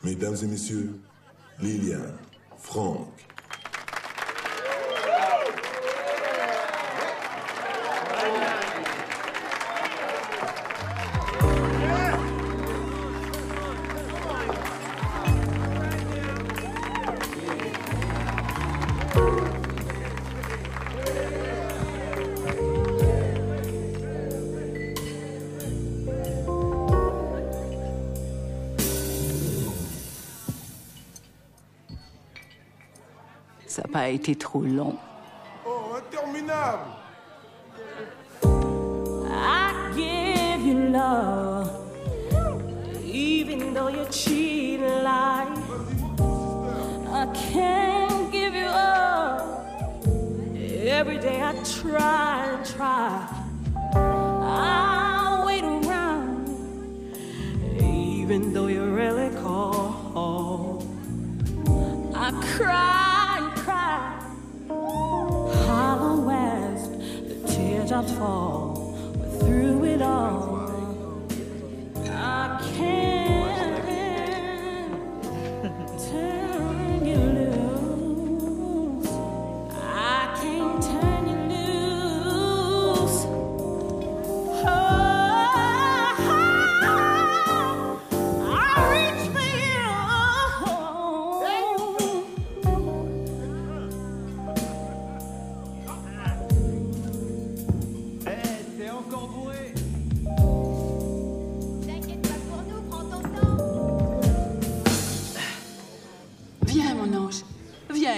Mesdames et messieurs, Liliane, Franck. Ça n'a pas été trop long. Oh, interminable! I give you love, even though you cheat a lie. I can't give you up. Every day I try and try. I wait around, even though you really call. I cry. Hollow as the teardrops fall, but through it all, I can't turn you loose. I can't turn you loose. Oh, I reach for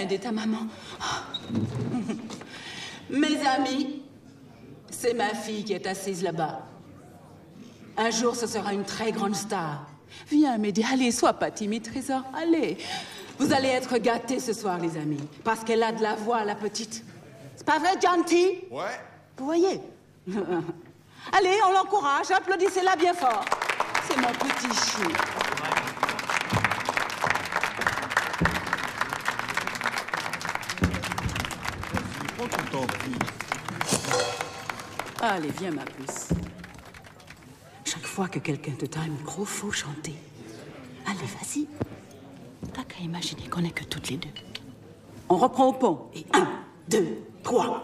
aider ta maman. Mes amis, c'est ma fille qui est assise là-bas. Un jour, ce sera une très grande star. Viens m'aider, allez, sois pas timide, trésor, allez. Vous allez être gâtés ce soir, les amis, parce qu'elle a de la voix, la petite. C'est pas vrai, Janty? Ouais. Vous voyez? Allez, on l'encourage, applaudissez-la bien fort. C'est mon petit chou. Allez, viens, ma puce. Chaque fois que quelqu'un te tend un micro, faut chanter. Allez, vas-y. T'as qu'à imaginer qu'on n'est que toutes les deux. On reprend au pont. Et 1, 2, 3.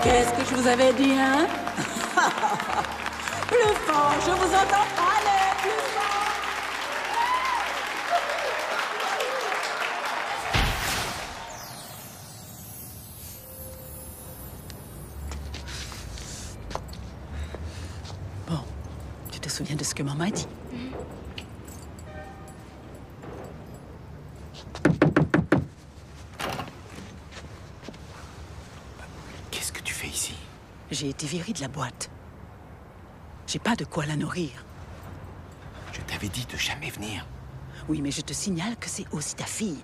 Qu'est-ce que je vous avais dit, hein? Plus fort, je vous entends. Allez, plus fort! Bon, tu te souviens de ce que maman a dit? J'ai été virée de la boîte. J'ai pas de quoi la nourrir. Je t'avais dit de jamais venir. Oui, mais je te signale que c'est aussi ta fille.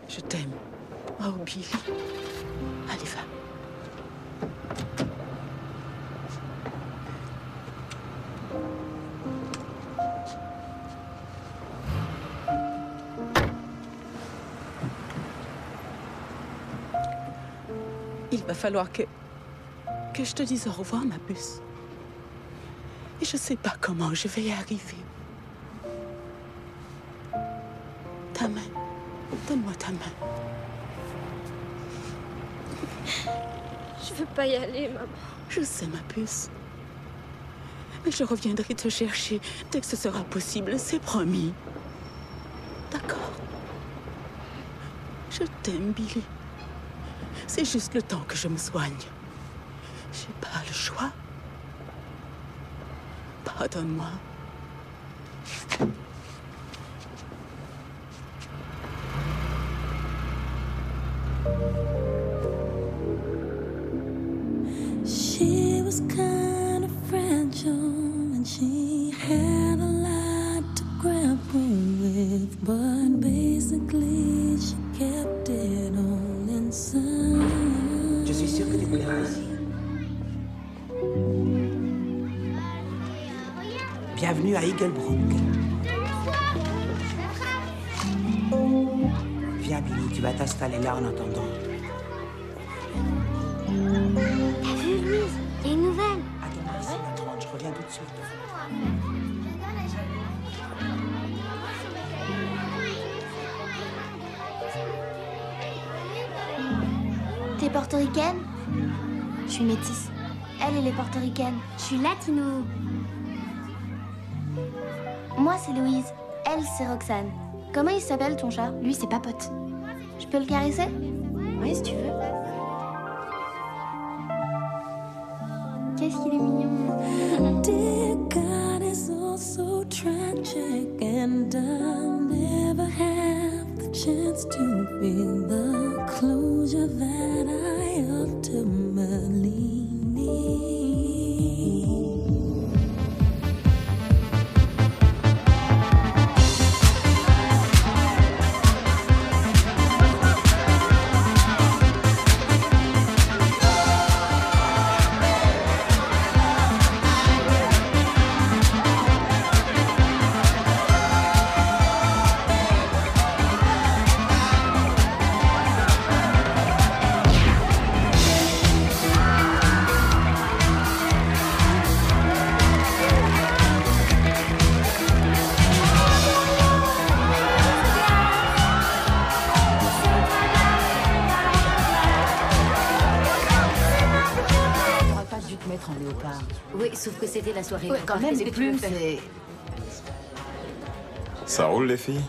Je t'aime. Oh, Billy. Allez, va. Il va falloir que je te dise au revoir, ma puce. Et je sais pas comment je vais y arriver. Ta main. Donne-moi ta main. Je veux pas y aller, maman. Je sais, ma puce. Mais je reviendrai te chercher dès que ce sera possible, c'est promis. D'accord? Je t'aime, Billy. C'est juste le temps que je me soigne. J'ai pas le choix. Pardonne-moi. She was kind of fragile and she had a lot to grapple with, but basically she kept it all inside. Je suis sûre que tu plairas ici. Bienvenue à Eaglebrook. Viens, Billy, tu vas t'installer là en attendant. T'as vu, Louise? Il y a une nouvelle. Attends, ici, la 30, je reviens tout de suite. T'es portoricaine? Je suis métisse. Elle est portoricaine. Je suis latino. Moi, c'est Louise. Elle, c'est Roxane. Comment il s'appelle, ton chat? Lui, c'est Papote. Je peux le caresser? Oui, si tu veux. Qu'est-ce qu'il est mignon. Dear God, it's all so tragic, and I'll never have the chance to feel the closure that I ultimately need. En léopard. Oui, sauf que c'était la soirée. Ouais, quand même, les plumes, c'est... Ça roule, les filles?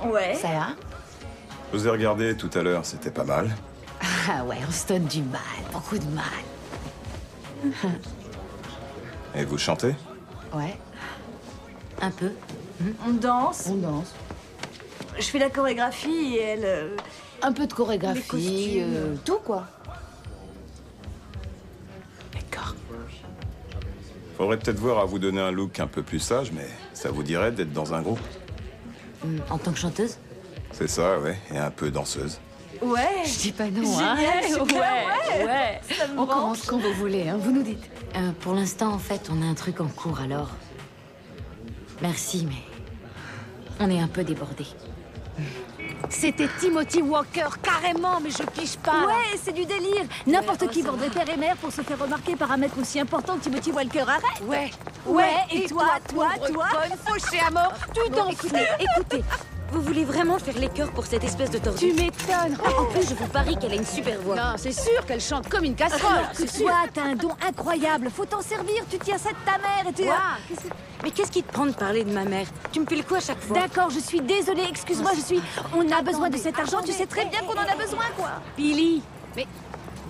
Ouais. Ça va? Je vous ai regardé tout à l'heure, c'était pas mal. Ah ouais, on se donne du mal, beaucoup de mal. Et vous chantez? Ouais. Un peu. On danse. On danse. Je fais la chorégraphie et elle... Un peu de chorégraphie, les costumes. tout quoi. D'accord. Faudrait peut-être voir à vous donner un look un peu plus sage, mais ça vous dirait d'être dans un groupe? En tant que chanteuse? C'est ça, ouais, et un peu danseuse. Ouais. Je dis pas non, Génial, hein. super, Ouais. Ça me On branche. commence quand vous voulez, hein, vous nous dites. Pour l'instant, en fait, on a un truc en cours, alors... Merci, mais... On est un peu débordés. C'était Timothy Walker, carrément, mais je pige pas. Ouais, c'est du délire. N'importe qui vendrait père et mère pour se faire remarquer par un mec aussi important que Timothy Walker. Arrête. Ouais. Ouais, et toi, pauvre conne fauchée à mort, tu danses. Écoutez, Vous voulez vraiment faire les chœurs pour cette espèce de tordu? Tu m'étonnes. En plus, je vous parie qu'elle a une super voix. Non, c'est sûr qu'elle chante comme une casserole, c'est sûr. Toi, t'as un don incroyable. Faut t'en servir. Tu tiens ça de ta mère et tu... Mais qu'est-ce qui te prend de parler de ma mère? Tu me fais le coup à chaque fois? D'accord, je suis désolée. Excuse-moi, On a besoin de cet argent. Tu sais très bien qu'on en a besoin, quoi. Billy, mais...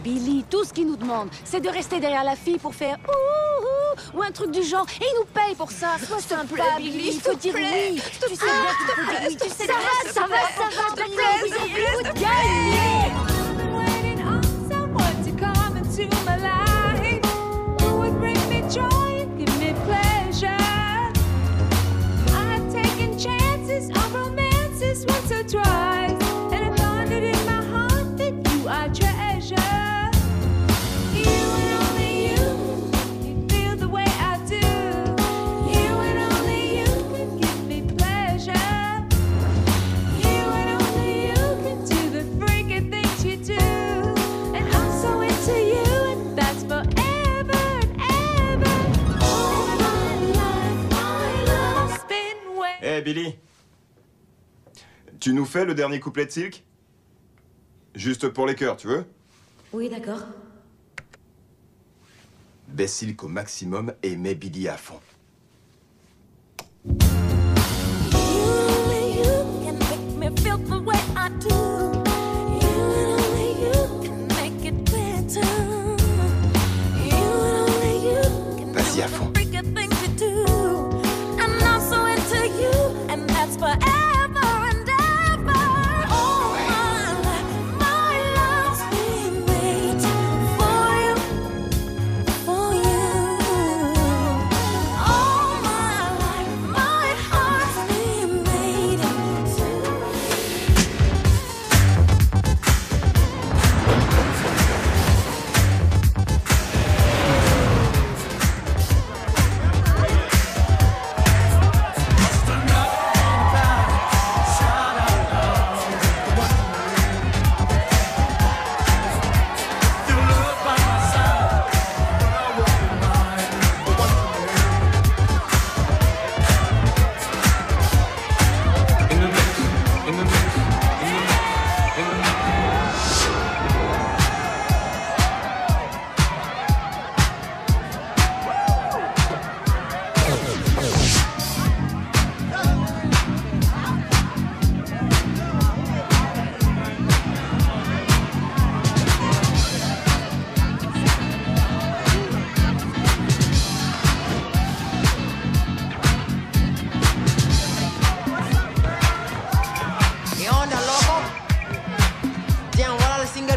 Billy, tout ce qu'il nous demande, c'est de rester derrière la fille pour faire ouh ou un truc du genre. Et il nous paye pour ça. Sois sympa, Billy. Il faut dire oui. Tu sais bien qu'il faut dire oui. Tu sais bien. Ça va. D'accord, oui. Écoute, gagne. Hey Billy, tu nous fais le dernier couplet de Silk? Juste pour les chœurs, tu veux? Oui, d'accord. Baisse Silk au maximum et mets Billy à fond. Vas-y à fond.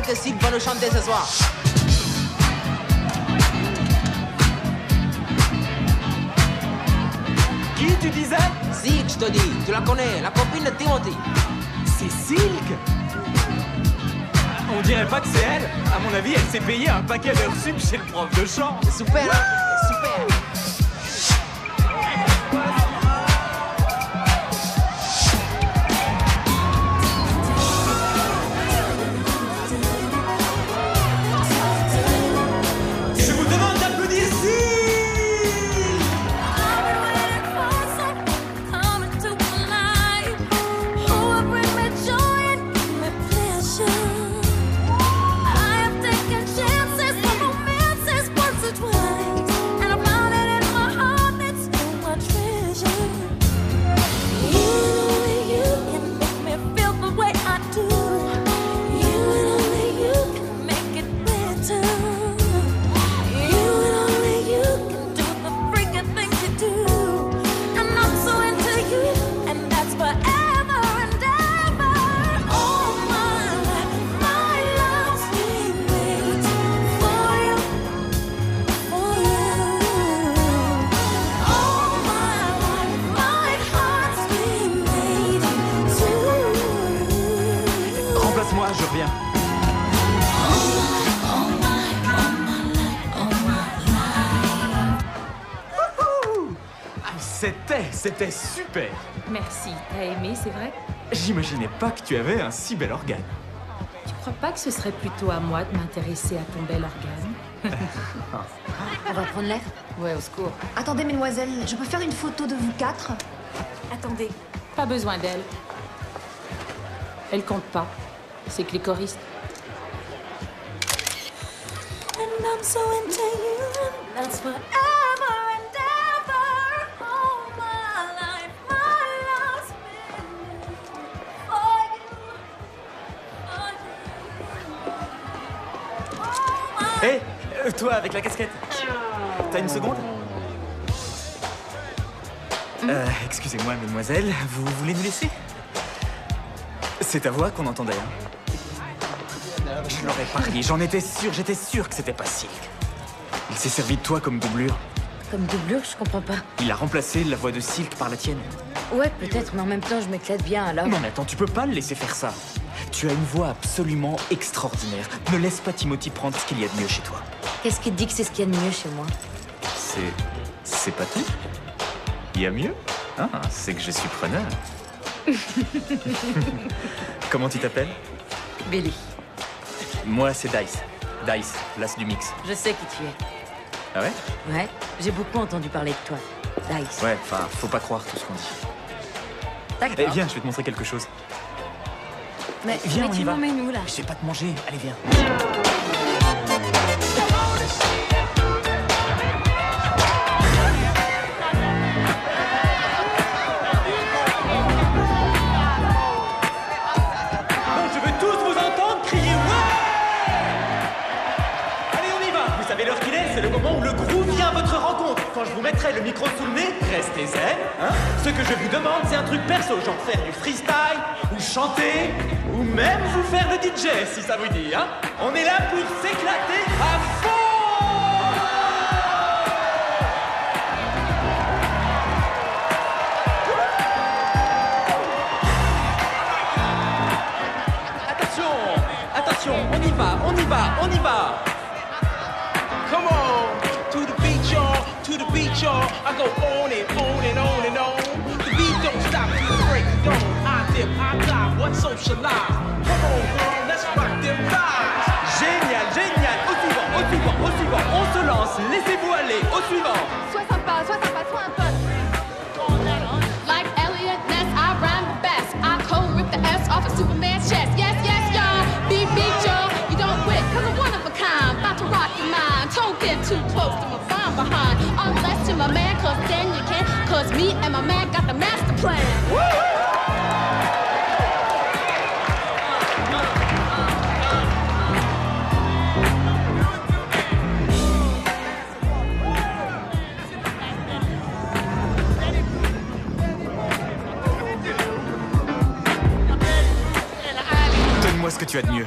Que Silk va nous chanter ce soir. Qui tu disais? Silk, je te dis. Tu la connais, la copine de Timothy. C'est Silk? On dirait pas que c'est elle. À mon avis, elle s'est payée un paquet d'heures sup chez le prof de chant. C'est super, hein? Super. Remplace-moi, je reviens. C'était super. Merci, t'as aimé, c'est vrai? J'imaginais pas que tu avais un si bel organe. Tu crois pas que ce serait plutôt à moi de m'intéresser à ton bel organe? On va prendre l'air? Ouais, au secours. Attendez, mesdemoiselles, je peux faire une photo de vous quatre? Attendez, pas besoin d'elle. Elle compte pas. C'est que les choristes. And I'm so into you, and that's forever and ever. All my life, my love's been for you. Hé, toi avec la casquette. T'as une seconde? Excusez-moi, mademoiselle, vous voulez nous laisser? C'est ta voix qu'on entendait, hein? Je l'aurais parié, j'étais sûr que c'était pas Silk. Il s'est servi de toi comme doublure. Comme doublure, je comprends pas. Il a remplacé la voix de Silk par la tienne. Ouais, peut-être, mais en même temps, je m'éclate bien, alors... Non mais attends, tu peux pas le laisser faire ça. Tu as une voix absolument extraordinaire. Ne laisse pas Timothy prendre ce qu'il y a de mieux chez toi. Qu'est-ce qui te dit que c'est ce qu'il y a de mieux chez moi? C'est pas tout. Il y a mieux? Ah, c'est que je suis preneur. Comment tu t'appelles? Billy. Moi, c'est Dice. Dice, l'as du mix. Je sais qui tu es. Ah ouais? Ouais, j'ai beaucoup entendu parler de toi. Dice. Ouais, enfin, faut pas croire tout ce qu'on dit. D'accord. Eh, viens, je vais te montrer quelque chose. Mais, viens, mais on tu y va. m'emmènes où, là? Je sais pas te manger. Allez, viens. C'est le moment où le groove vient à votre rencontre. Quand je vous mettrai le micro sous le nez, restez zen, hein. Ce que je vous demande, c'est un truc perso, genre faire du freestyle, ou chanter, ou même vous faire le DJ, si ça vous dit, hein. On est là pour s'éclater à fond. Attention, attention, on y va, on y va, on y va. Come on, to the beat, y'all, to the beat, y'all. I go on and on and on and on. The beat don't stop till the break of dawn. I dip, I dive, what socialize? Come on, girl, let's rock them thighs. Génial, génial. Au suivant, au suivant, au suivant. On se lance, laissez-vous aller. Au suivant. Sois sympa, sois un pote. Like Elliot Ness, I rhyme the best. I cold rip the S off of Superman's chest. Yes, yes, y'all. Beat, y'all. You don't quit, cause I'm one of a kind. About to rock your mind. Don't get too close to my fine behind. Unless you're my man, cause then you can. Cause me and my man got the master plan. Woo! Donne-moi ce que tu as de mieux.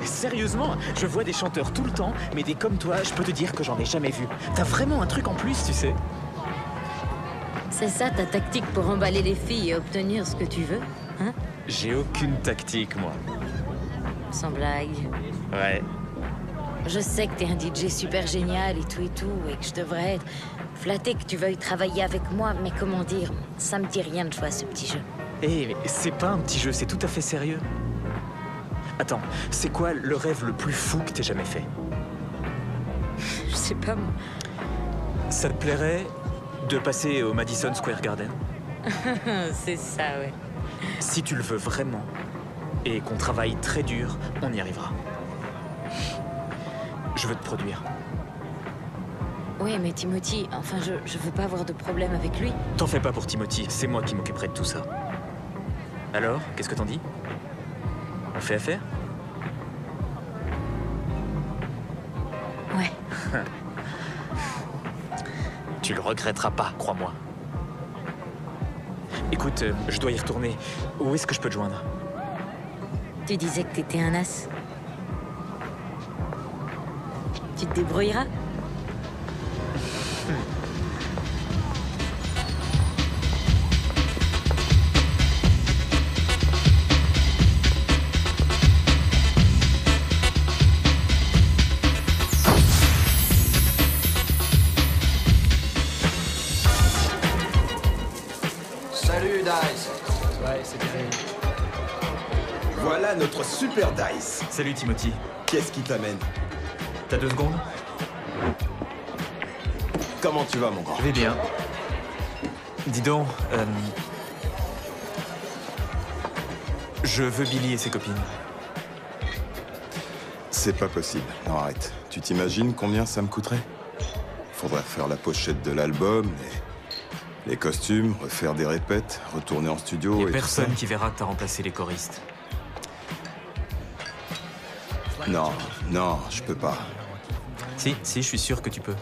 Sérieusement, je vois des chanteurs tout le temps, mais des comme toi, je peux te dire que j'en ai jamais vu. T'as vraiment un truc en plus, tu sais. C'est ça ta tactique pour emballer les filles et obtenir ce que tu veux, hein? J'ai aucune tactique, moi. Sans blague. Ouais. Je sais que t'es un DJ super génial et tout, et que je devrais être flatté que tu veuilles travailler avec moi, mais comment dire, ça me dit rien de jouer à ce petit jeu. Eh, mais c'est pas un petit jeu, c'est tout à fait sérieux. Attends, c'est quoi le rêve le plus fou que t'aies jamais fait? Je sais pas, moi. Ça te plairait de passer au Madison Square Garden? C'est ça, ouais. Si tu le veux vraiment, et qu'on travaille très dur, on y arrivera. Je veux te produire. Oui, mais Timothy, enfin, je veux pas avoir de problème avec lui. T'en fais pas pour Timothy, c'est moi qui m'occuperai de tout ça. Alors, qu'est-ce que t'en dis? On fait affaire? Ouais. Tu le regretteras pas, crois-moi. Écoute, je dois y retourner. Où est-ce que je peux te joindre? Tu disais que t'étais un as. Tu te débrouilleras? Salut, Dice. Ouais, c'est terrible. Voilà notre super Dice. Salut, Timothy. Qu'est-ce qui t'amène? T'as 2 secondes? Comment tu vas, mon grand? Je vais bien. Dis donc, je veux Billy et ses copines. C'est pas possible. Non, arrête. Tu t'imagines combien ça me coûterait? Faudrait refaire la pochette de l'album, les costumes, refaire des répètes, retourner en studio. Y'a et personne tout ça. qui verra que t'as remplacé les choristes. Non, non, je peux pas. Si, je suis sûr que tu peux.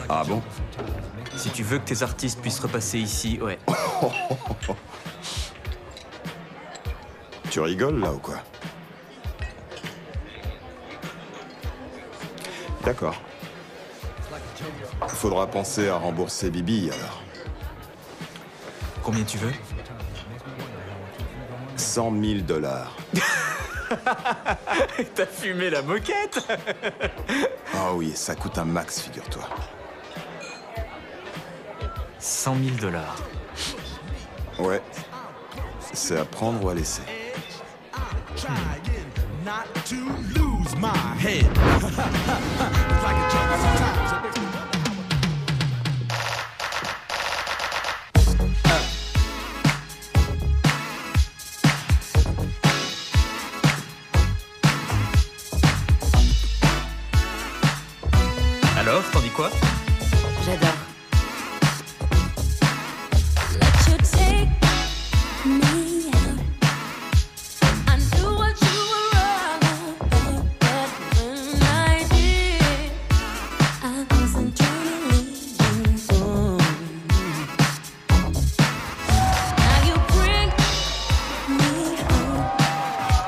Ah bon? Si tu veux que tes artistes puissent repasser ici, ouais. Tu rigoles là ou quoi? D'accord. Faudra penser à rembourser Bibi alors. Combien tu veux? 100 000 $. T'as fumé la moquette? Ah oui, ça coûte un max, figure-toi. 100 000 $. Ouais. C'est à prendre ou à laisser. Not to lose my head. It's like a jungle sometimes. Alors, t'en dis quoi? J'adore. Let you take me out. I knew what you were all about, but when I did, I wasn't trying to leave you on. Now you bring me home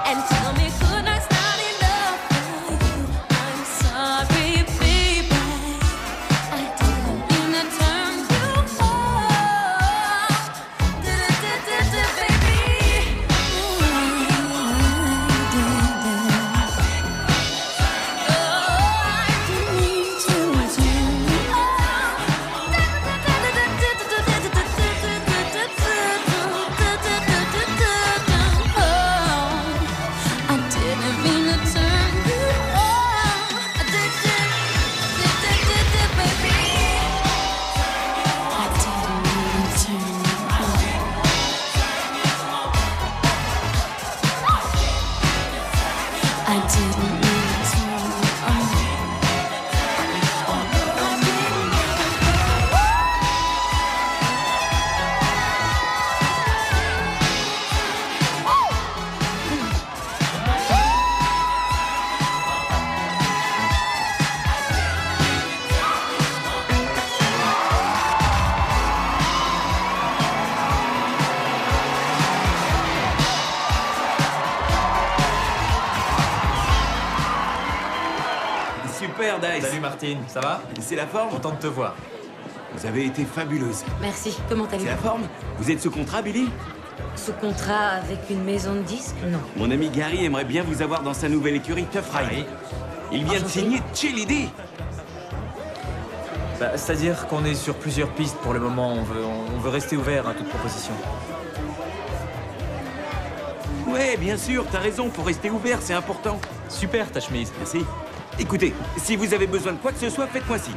and tell me could I start enough for you? I'm sorry, baby. I didn't mean to turn you off. Baby. Super, Dice. Salut Martine, ça va? C'est la forme? Content de te voir. Vous avez été fabuleuse. Merci. Comment C'est allez-vous? la forme? Vous êtes sous contrat, Billy? Sous contrat avec une maison de disques? Non. Mon ami Gary aimerait bien vous avoir dans sa nouvelle écurie Tough Ride. Il vient de signer Chill ID. Bah, c'est-à-dire qu'on est sur plusieurs pistes pour le moment. On veut rester ouvert à toute proposition. Ouais, bien sûr, t'as raison, faut rester ouvert, c'est important. Super ta chemise. Merci. Écoutez, si vous avez besoin de quoi que ce soit, faites-moi signe.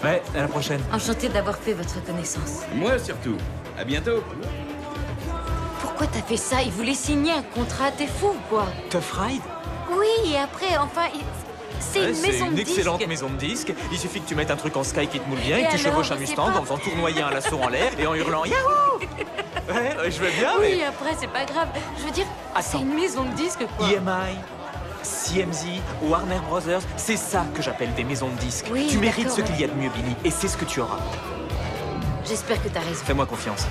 Ouais, à la prochaine. Enchantée d'avoir fait votre connaissance. Moi surtout. À bientôt. Pourquoi t'as fait ça? Il voulait signer un contrat, t'es fou ou quoi? Tough Ride? Oui, et après, enfin, c'est Ouais, une maison de C'est une disques. excellente maison de disques. Il suffit que tu mettes un truc en sky qui te moule bien Et et que tu alors, chevauches un c'est Mustang pas- en faisant tournoyer un lasso en l'air et en hurlant Yahoo! Ouais, je veux bien, Oui, mais... après, c'est pas grave. Je veux dire, c'est Attends. une maison de disques, quoi. EMI, CMZ, Warner Brothers, c'est ça que j'appelle des maisons de disques. Oui, tu mérites d'accord, ce qu'il y a ouais. de mieux, Billy, et c'est ce que tu auras. J'espère que t'as raison. Fais-moi confiance.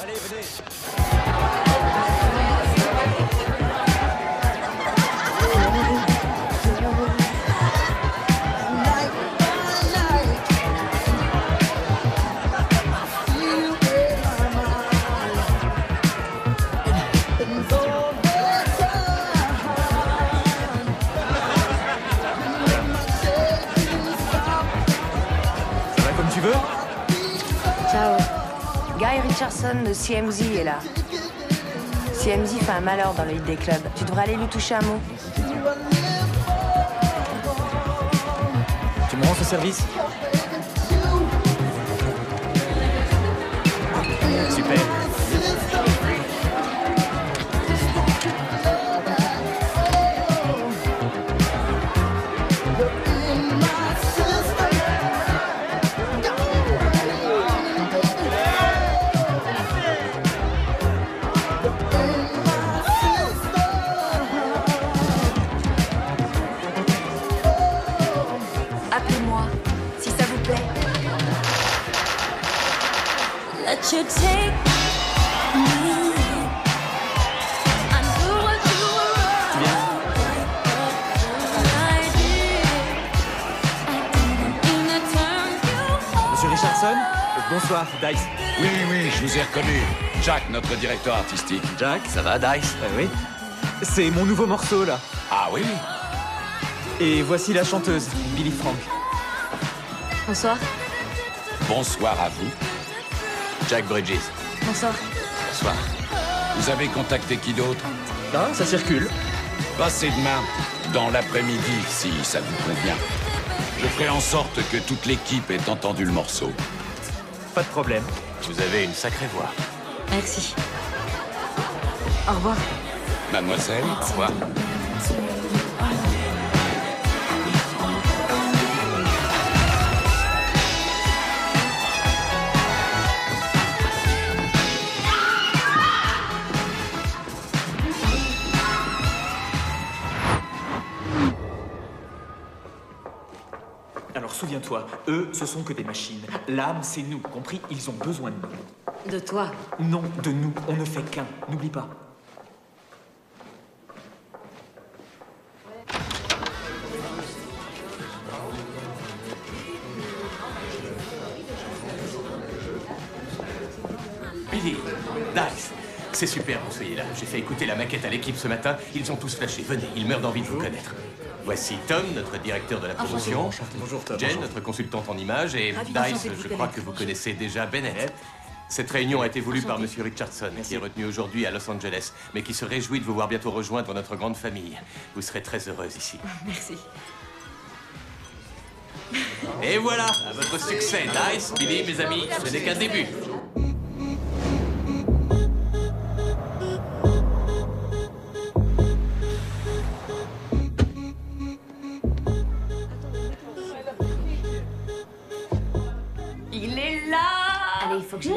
Allez, venez. Ça va comme tu veux? Ciao. Guy Richardson de CMZ est là. CMZ fait un malheur dans le hit des clubs. Tu devrais aller lui toucher un mot. Tu me rends ce service? Super. Appelez-moi, si ça vous plaît. Let you take me and do what you were I didn't turn you Monsieur Richardson? Bonsoir, Dice. Oui, oui, je vous ai reconnu. Jack, notre directeur artistique. Jack? Ça va, Dice? Oui. C'est mon nouveau morceau, là. Ah oui? Et voici la chanteuse, Billy Frank. Bonsoir. Bonsoir à vous. Jack Bridges. Bonsoir. Bonsoir. Vous avez contacté qui d'autre? Ah, ça circule. Passez demain, dans l'après-midi, si ça vous convient. Je ferai en sorte que toute l'équipe ait entendu le morceau. Pas de problème. Vous avez une sacrée voix. Merci. Au revoir. Mademoiselle, au revoir. Alors souviens-toi, eux, ce sont que des machines. L'âme, c'est nous, compris? Ils ont besoin de nous. De toi. Non, de nous. On ne fait qu'un. N'oublie pas. Billy, Dice, c'est super que vous soyez là. J'ai fait écouter la maquette à l'équipe ce matin. Ils ont tous flashé. Venez, ils meurent d'envie de vous connaître. Voici Tom, notre directeur de la promotion. Bonjour, Tom. Jen, Bonjour. notre consultante en images. Et Ravi Dice, d'enchanter de je vous crois que connaître. vous connaissez déjà Bennett. Cette réunion a été voulue par Monsieur Richardson, qui est retenu aujourd'hui à Los Angeles, mais qui se réjouit de vous voir bientôt rejoindre notre grande famille. Vous serez très heureuse ici. Merci. Et voilà, à votre succès, Dice, Billy, mes amis, ce n'est qu'un début. Il est là! Allez, il faut que je... Non,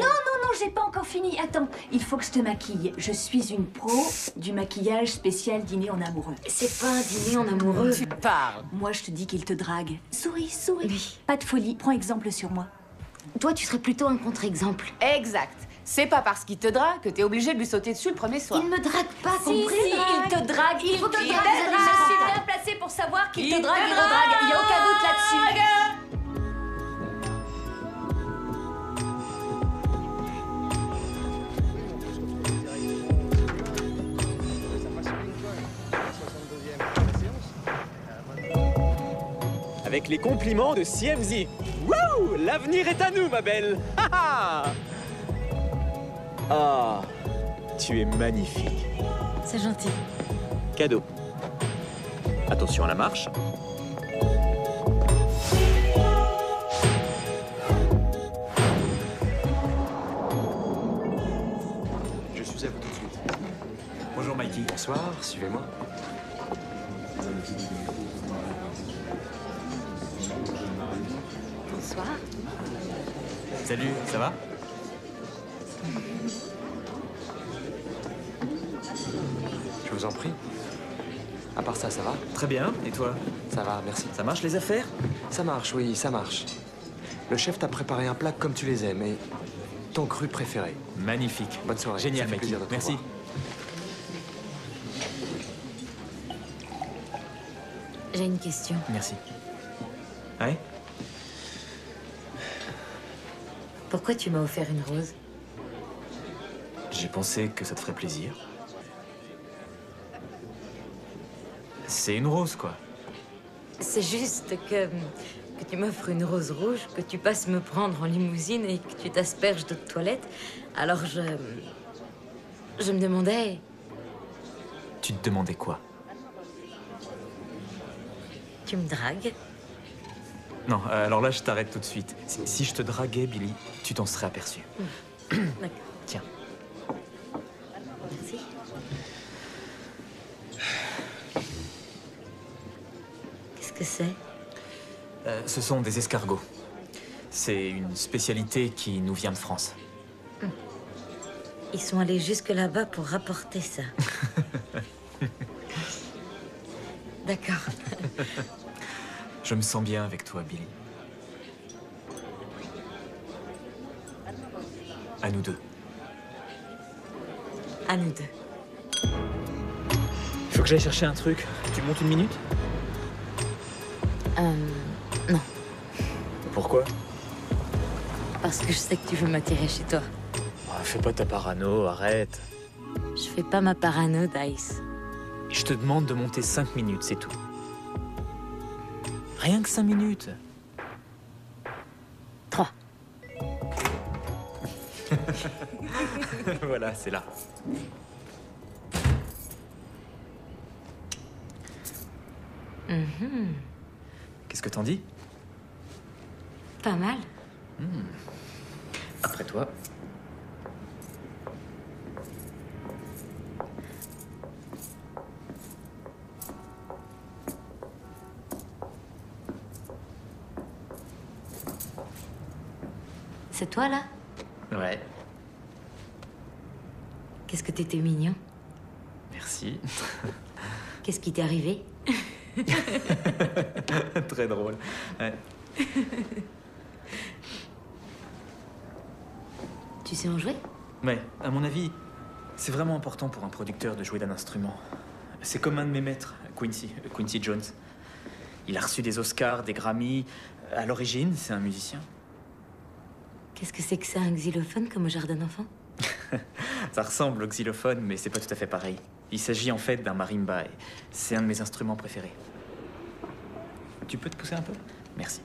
j'ai pas encore fini. Attends, il faut que je te maquille. Je suis une pro du maquillage spécial dîner en amoureux. C'est pas un dîner en amoureux. Tu parles. Moi, je te dis qu'il te drague. Souris. Oui. Pas de folie. Prends exemple sur moi. Toi, tu serais plutôt un contre-exemple. Exact. C'est pas parce qu'il te drague que t'es obligé de lui sauter dessus le premier soir. Il me drague pas, Si, compris? il te drague. Il te drague. te Je drague. suis bien placée pour savoir qu'il te Il drague. te Il te drague. Il n'y a aucun doute là-dessus. Avec les compliments de CMZ. Wouh! L'avenir est à nous, ma belle! Ha ha! Ah, tu es magnifique. C'est gentil. Cadeau. Attention à la marche. Je suis à vous tout de suite. Bonjour Mikey. Bonsoir, suivez-moi. Bonsoir. Salut, ça va? Je vous en prie. À part ça va? Très bien, et toi? Ça va, merci. Ça marche les affaires? Ça marche, oui, ça marche. Le chef t'a préparé un plat comme tu les aimes et ton cru préféré. Magnifique. Bonne soirée. Génial, Ça fait mec. plaisir de te Merci. revoir. J'ai une question. Merci. Ouais? Pourquoi tu m'as offert une rose? J'ai pensé que ça te ferait plaisir. C'est une rose, quoi. C'est juste que tu m'offres une rose rouge, que tu passes me prendre en limousine et que tu t'asperges de toilette. Alors je me demandais... Tu te demandais quoi? Tu me dragues? Non, alors là, je t'arrête tout de suite. Si je te draguais, Billy, tu t'en serais aperçu. D'accord. Tiens. Merci. Qu'est-ce que c'est? Ce sont des escargots. C'est une spécialité qui nous vient de France. Ils sont allés jusque là-bas pour rapporter ça. D'accord. Je me sens bien avec toi, Billy. À nous deux. À nous deux. Faut que j'aille chercher un truc. Tu montes une minute? Non. Pourquoi? Parce que je sais que tu veux m'attirer chez toi. Oh, fais pas ta parano, arrête. Je fais pas ma parano, Dice. Je te demande de monter 5 minutes, c'est tout. Rien que 5 minutes. 3. Voilà, c'est là. Qu'est-ce que t'en dis? Pas mal. Après toi. C'est toi, là? Ouais, Qu'est-ce que t'étais mignon. merci. Qu'est-ce qui t'est arrivé? Très drôle. Ouais. Tu sais en jouer? Ouais, à mon avis, c'est vraiment important pour un producteur de jouer d'un instrument. C'est comme un de mes maîtres, Quincy Jones. Il a reçu des Oscars, des Grammys. À l'origine, c'est un musicien. Qu'est-ce que c'est que ça, un xylophone comme au jardin d'enfants? Ça ressemble au xylophone, mais c'est pas tout à fait pareil. Il s'agit en fait d'un marimba et c'est un de mes instruments préférés. Tu peux te pousser un peu? Merci.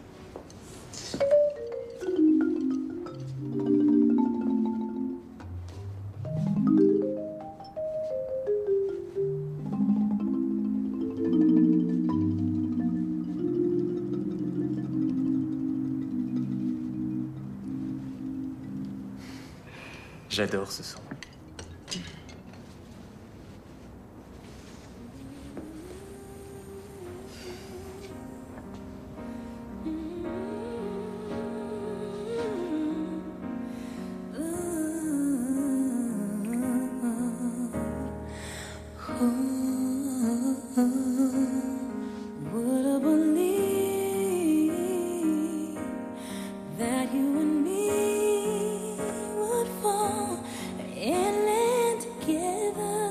J'adore ce son. Would I believe that you and me would fall and land together?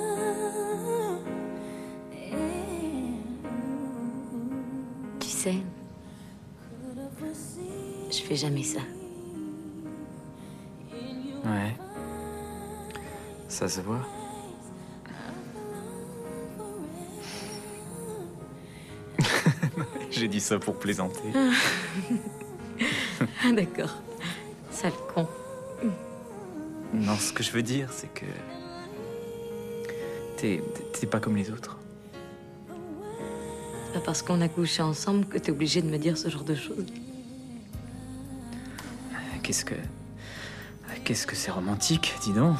Tu sais, je fais jamais ça. Ouais. Ça se voit. J'ai dit ça pour plaisanter. Ah, d'accord. Sale con. Non, ce que je veux dire, c'est que... T'es pas comme les autres. C'est pas parce qu'on a couché ensemble que t'es obligé de me dire ce genre de choses. Qu'est-ce que c'est romantique, dis donc.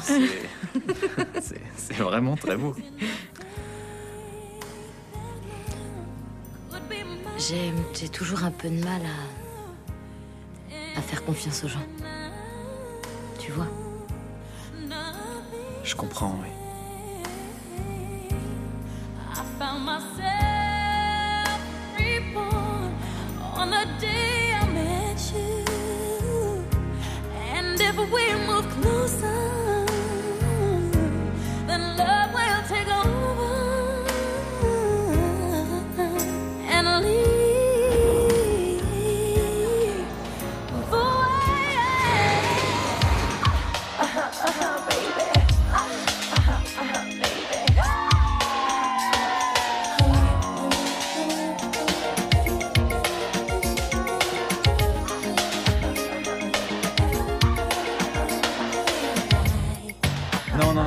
C'est vraiment très beau. J'ai toujours un peu de mal à faire confiance aux gens. Tu vois? Je comprends, oui. I found myself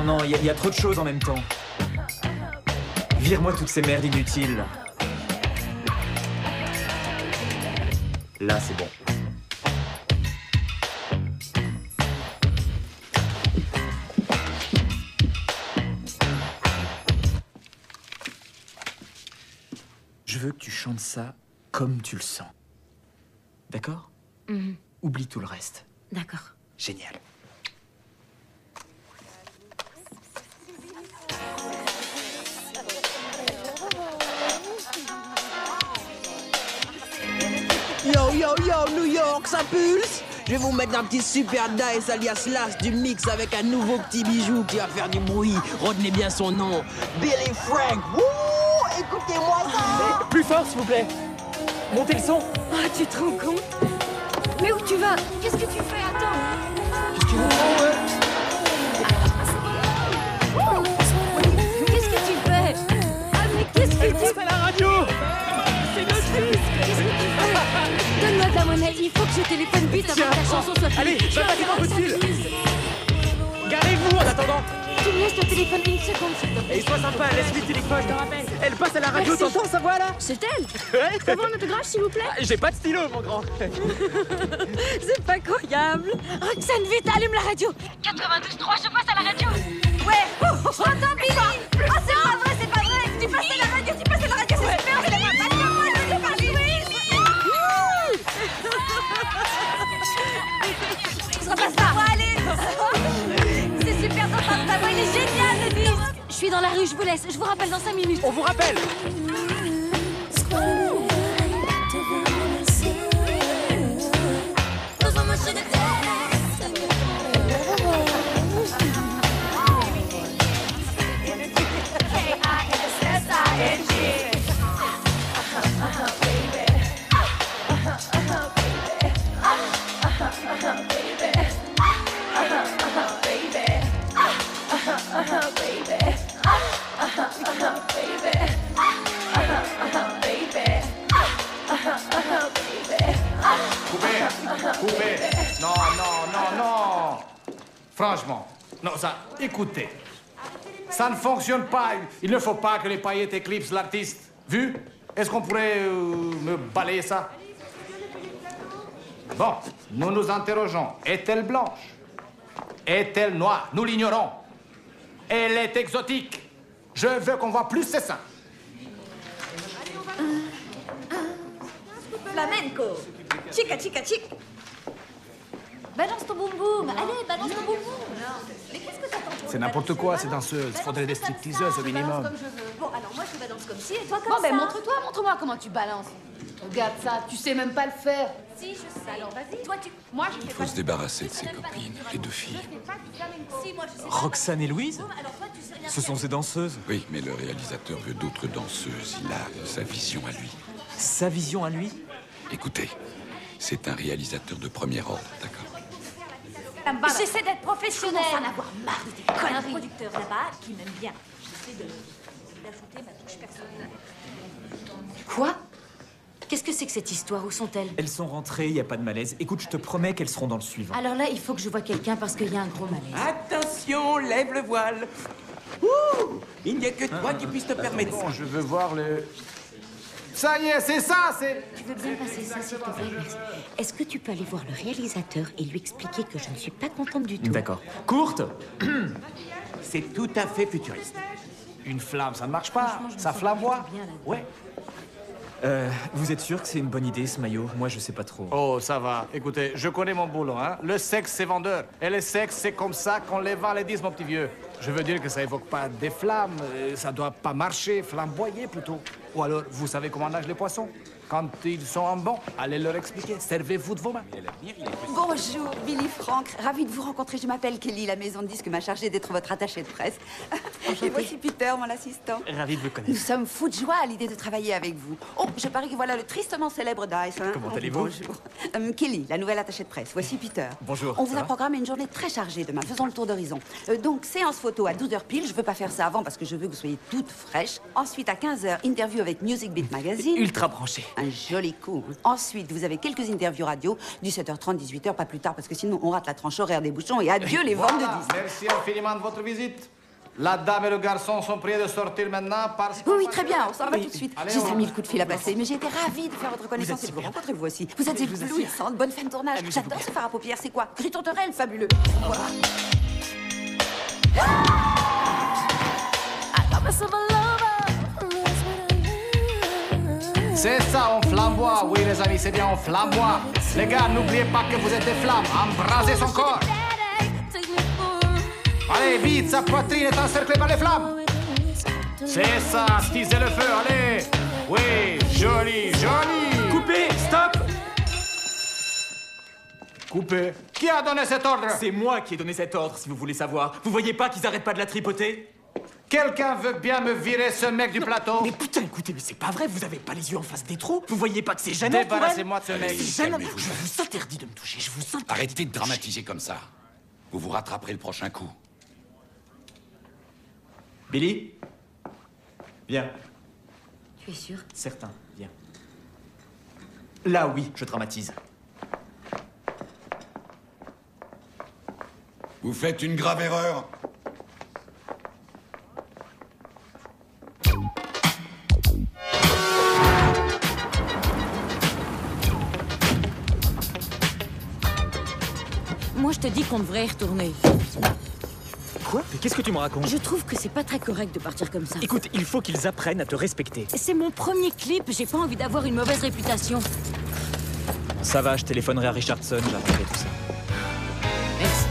non, il y a trop de choses en même temps. Vire-moi toutes ces merdes inutiles. Là, c'est bon. Je veux que tu chantes ça comme tu le sens. D'accord? Oublie tout le reste. D'accord. Génial. Yo, yo, yo, New York, ça pulse? Je vais vous mettre un petit super dice alias Last du mix avec un nouveau petit bijou qui va faire du bruit. Retenez bien son nom. Billy Frank. Wouh! Écoutez-moi ça! Plus fort, s'il vous plaît. Montez le son. Ah, tu te rends compte? Mais où tu vas? Qu'est-ce que tu fais? Attends. Qu'est-ce que tu vous prends, ouais? Qu'est-ce que tu fais? Ah, mais qu'est-ce que tu fais? C'est la radio! C'est notre disque! Qu'est-ce que tu fais? Donne-moi de la monnaie, il faut que je téléphone vite avant que la chanson soit finie. Allez, va passer un coup de fil! Garez-vous en attendant! Tu me laisses le téléphone une seconde, s'il te plaît. Et sois sympa, laisse-lui le téléphone, je te rappelle. Elle passe à la radio, Merci. t'entends sa voix là? C'est elle? Ouais. Je peux avoir un autographe, s'il vous plaît? J'ai pas de stylo, mon grand. C'est pas croyable. Roxane, vite, allume la radio. 92.3, je passe à la radio. Ouais. Attends, Billy. Ah, c'est pas vrai, c'est pas vrai. Tu passes à la radio, c'est super. C'est la radio, moi, je te parle. Je repasse pas. Allez. C'est super sympa, ta voix, il est génial, le disque. Je suis dans la rue, je vous laisse. Je vous rappelle dans 5 minutes. On vous rappelle. Coupez. Non, non, non, non. Franchement, non, ça, écoutez. Ça ne fonctionne pas. Il ne faut pas que les paillettes éclipsent l'artiste. Vu? Est-ce qu'on pourrait me balayer ça? Bon, nous nous interrogeons. Est-elle blanche? Est-elle noire? Nous l'ignorons. Elle est exotique. Je veux qu'on voit plus ses seins. Flamenco. Chica, chica, chic. Balance ton boum boum. Allez, balance ton boum boum. Mais qu'est-ce que t'attends pour C'est n'importe quoi, ces danseuses. Il faudrait des stripteaseuses au minimum. comme je veux. Bon, alors moi je balance comme ci et toi comme Bon, ça. ben montre-moi comment tu balances. Regarde ça, tu sais même pas le faire. Si, je sais. Alors vas-y. Toi, tu. Moi, je Il fais faut pas. se débarrasser de ses copines, les deux filles. Si, moi je sais. Roxane et Louise? Alors toi, tu sais rien. Ce sont ces danseuses. Oui, mais le réalisateur veut d'autres danseuses. Il a sa vision à lui. Sa vision à lui? Écoutez, c'est un réalisateur de premier ordre, d'accord? J'essaie d'être professionnelle. Je commence à en avoir marre de tes Ah conneries. Il y a un producteur là-bas qui m'aime bien. J'essaie d'ajouter ma touche personnelle. Quoi? Qu'est-ce que c'est que cette histoire? Où sont-elles? Elles sont rentrées, il n'y a pas de malaise. Écoute, je te promets qu'elles seront dans le suivant. Alors là, il faut que je voie quelqu'un parce qu'il y a un gros malaise. Attention, lève le voile. Ouh, il n'y a que toi qui puisse te permettre ça. Bon, je veux voir le... Ça y est, c'est ça, c'est... Tu veux bien passer ça, s'il te plaît? Merci. Est-ce que tu peux aller voir le réalisateur et lui expliquer que je ne suis pas contente du tout? D'accord. Courte. C'est tout à fait futuriste. Une flamme, ça ne marche pas. Ça flamboie. Ouais. Vous êtes sûr que c'est une bonne idée, ce maillot? Moi, je sais pas trop. Oh, ça va. Écoutez, je connais mon boulot, hein. Le sexe, c'est vendeur. Et le sexe, c'est comme ça qu'on les vend, les disent, mon petit vieux. Je veux dire que ça évoque pas des flammes. Ça doit pas marcher, flamboyer plutôt. Ou alors, vous savez comment nagent les poissons? Quand ils sont en banc, allez leur expliquer. Servez-vous de vos mains. Bonjour, Billy Frank. Ravie de vous rencontrer. Je m'appelle Kelly. La maison de disques m'a chargée d'être votre attachée de presse. Et voici Peter, mon assistant. Ravi de vous Nous connaître. sommes fous de joie à l'idée de travailler avec vous. Oh, je parie que voilà le tristement célèbre Dice. Hein. Comment Oh, allez-vous? Bonjour. Kelly, la nouvelle attachée de presse. Voici Peter. Bonjour, On ça vous a va? programmé une journée très chargée demain. Faisons le tour d'horizon. Donc, séance photo à 12h pile. Je veux pas faire ça avant parce que je veux que vous soyez toutes fraîches. Ensuite, à 15h, interview avec Music Beat Magazine. Ultra branché. Un joli coup. Ensuite, vous avez quelques interviews radio, 17h30, 18h, pas plus tard, parce que sinon on rate la tranche horaire des bouchons et adieu les ventes de disques. Merci infiniment de votre visite. La dame et le garçon sont priés de sortir maintenant parce que... Oui, très bien, on s'en va tout de suite. Allez, J'ai on 5000 coups de fil à passer, mais j'ai été ravie de faire votre connaissance et de vous rencontrer vous aussi. Vous êtes éblouissante, bonne fin de tournage. J'adore ce phare à paupières, c'est quoi? Gris tourterelle, fabuleux. Voilà. C'est ça, on flamboie. Oui, les amis, c'est bien, on flamboie. Les gars, n'oubliez pas que vous êtes des flammes. Embrasez son corps. Allez, vite, sa poitrine est encerclée par les flammes. C'est ça, stisez le feu, allez. Oui, joli, joli. Coupez, stop. Coupez. Qui a donné cet ordre? C'est moi qui ai donné cet ordre, si vous voulez savoir. Vous voyez pas qu'ils arrêtent pas de la tripoter? Quelqu'un veut bien me virer ce mec du plateau? Mais putain, écoutez, mais c'est pas vrai, vous avez pas les yeux en face des trous? Vous voyez pas que c'est gênant? Débarrassez-moi de ce mec. C'est gênant. Je vous interdis de me toucher, je vous interdis. Arrêtez de dramatiser comme ça. Vous vous rattraperez le prochain coup. Billy? Viens. Tu es sûr? Certain, viens. Là, oui, je dramatise. Vous faites une grave erreur. Moi, je te dis qu'on devrait y retourner. Quoi? Mais qu'est-ce que tu me racontes? Je trouve que c'est pas très correct de partir comme ça. Écoute, il faut qu'ils apprennent à te respecter. C'est mon premier clip, j'ai pas envie d'avoir une mauvaise réputation. Ça va, je téléphonerai à Richardson, j'arrangerai tout ça. Merci.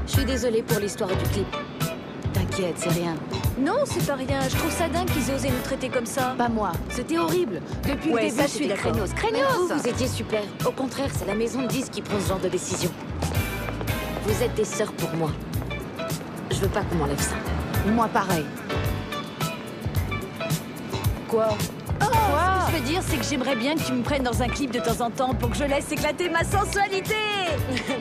Je suis désolée pour l'histoire du clip. T'inquiète, c'est rien. Non, c'est pas rien. Je trouve ça dingue qu'ils aient osé nous traiter comme ça. Pas moi. C'était horrible. Depuis Ouais, le début, ça, je suis c'était d'accord. craignos. Mais Craignos! vous étiez super. Au contraire, c'est la maison de disques qui prend ce genre de décision. Vous êtes des sœurs pour moi. Je veux pas qu'on m'enlève ça. Moi, pareil. Quoi? Ce que je veux dire, c'est que j'aimerais bien que tu me prennes dans un clip de temps en temps pour que je laisse éclater ma sensualité.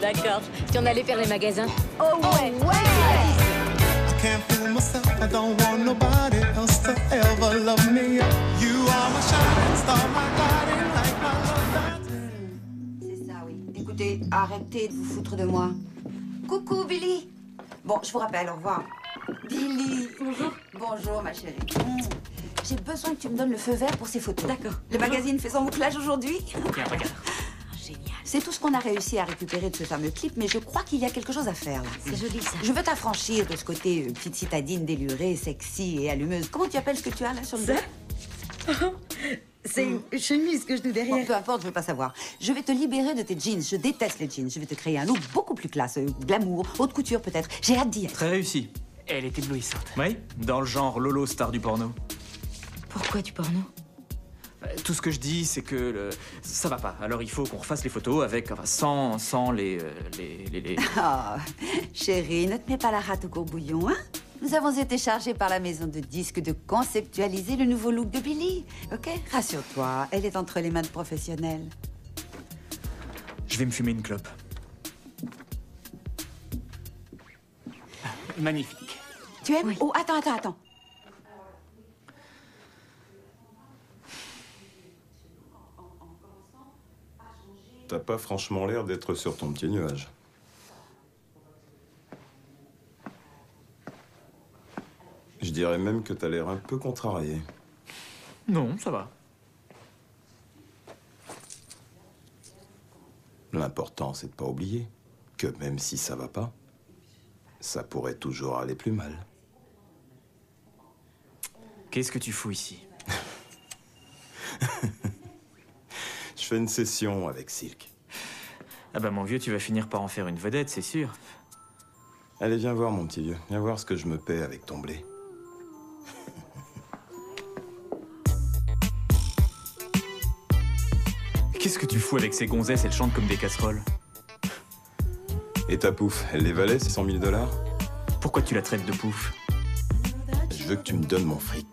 D'accord. Si on allait faire les magasins. Oh ouais, I can't fool myself, I don't want nobody else to ever love me. You are my shining star, my guiding light, my love. C'est ça, oui. Écoutez, arrêtez de vous foutre de moi. Coucou, Billy. Bon, je vous rappelle, au revoir. Billy. Bonjour. Bonjour, ma chérie. J'ai besoin que tu me donnes le feu vert pour ces photos. D'accord. Le magazine fait son bouclage aujourd'hui. Tiens, regarde. Génial. C'est tout ce qu'on a réussi à récupérer de ce fameux clip, mais je crois qu'il y a quelque chose à faire, là. C'est joli, ça. Je veux t'affranchir de ce côté petite citadine délurée, sexy et allumeuse. Comment tu appelles ce que tu as, là, sur le dos? C'est une chemise que je nous derrière. Bon, peu importe, je veux pas savoir. Je vais te libérer de tes jeans. Je déteste les jeans. Je vais te créer un look beaucoup plus classe. Glamour, haute couture peut-être. J'ai hâte d'y être. Très réussi. Elle est éblouissante. Oui, dans le genre Lolo, star du porno. Pourquoi du porno? Tout ce que je dis, c'est que ça va pas. Alors il faut qu'on refasse les photos avec, enfin, sans les... Oh, chérie, ne te mets pas la rate au courbouillon, hein? Nous avons été chargés par la maison de disques de conceptualiser le nouveau look de Billy. Ok? Rassure-toi, elle est entre les mains de professionnels. Je vais me fumer une clope. Magnifique. Tu aimes? Oui. Oh, attends. T'as pas franchement l'air d'être sur ton petit nuage. Je dirais même que t'as l'air un peu contrarié. Non, ça va. L'important, c'est de pas oublier que même si ça va pas, ça pourrait toujours aller plus mal. Qu'est-ce que tu fous ici? Je fais une session avec Silk. Ah bah mon vieux, tu vas finir par en faire une vedette, c'est sûr. Allez, viens voir, mon petit vieux. Viens voir ce que je me paie avec ton blé. Qu'est-ce que tu fous avec ces gonzesses? Elles chantent comme des casseroles. Et ta pouf, elle les valait, ces 100 000 $? Pourquoi tu la traites de pouf? Je veux que tu me donnes mon fric.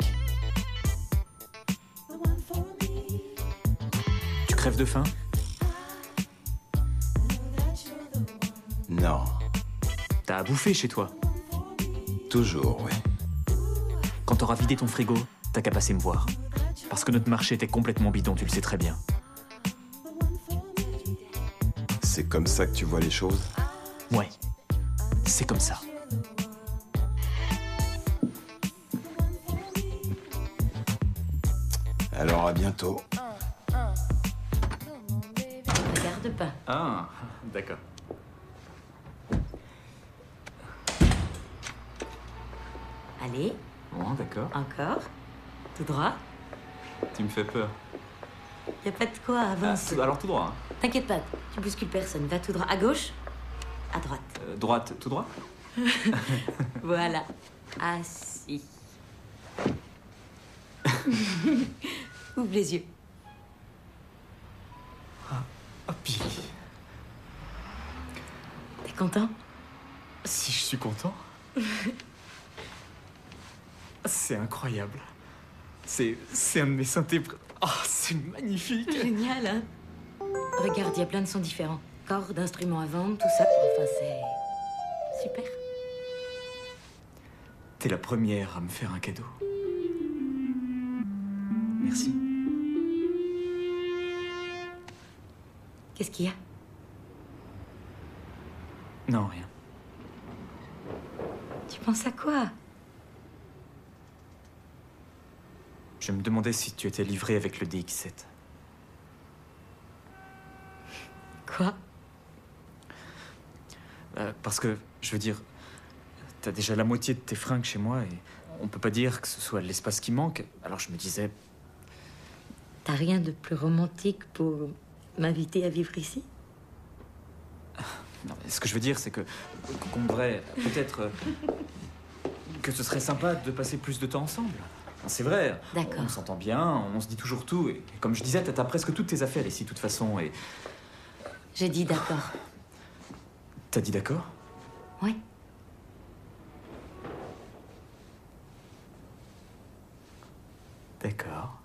Tu crèves de faim? Non. T'as à bouffer chez toi? Toujours, oui. Quand t'auras vidé ton frigo, T'as qu'à passer me voir. Parce que notre marché était complètement bidon, tu le sais très bien. C'est comme ça que tu vois les choses? Ouais, c'est comme ça. Alors à bientôt. Regarde pas. Ah, d'accord. Allez, Bon, d'accord. encore. Tout droit. Tu me fais peur. Y a pas de quoi, avance. Alors tout droit. T'inquiète pas, tu bouscules personne. Va tout droit. À gauche, à droite. Droite, tout droit? Voilà. Assis. Ouvre les yeux. Ah, Billy. T'es content? Si je suis content. C'est incroyable. C'est un de mes synthés. Oh, c'est magnifique. Génial, hein? Regarde, il y a plein de sons différents. Cordes, instruments à vendre, tout ça. Enfin, c'est super. T'es la première à me faire un cadeau. Merci. Qu'est-ce qu'il y a? Non, rien. Tu penses à quoi? Je me demandais si tu étais livré avec le DX7. Quoi? Parce que, je veux dire, t'as déjà la moitié de tes fringues chez moi et on peut pas dire que ce soit l'espace qui manque. Alors je me disais... T'as rien de plus romantique pour m'inviter à vivre ici? Non, ce que je veux dire, c'est que qu'on devrait peut-être... que ce serait sympa de passer plus de temps ensemble. C'est vrai. D'accord. On s'entend bien, on se dit toujours tout. Et comme je disais, t'as presque toutes tes affaires ici, de toute façon. Et J'ai dit d'accord. t'as dit d'accord? Ouais. D'accord.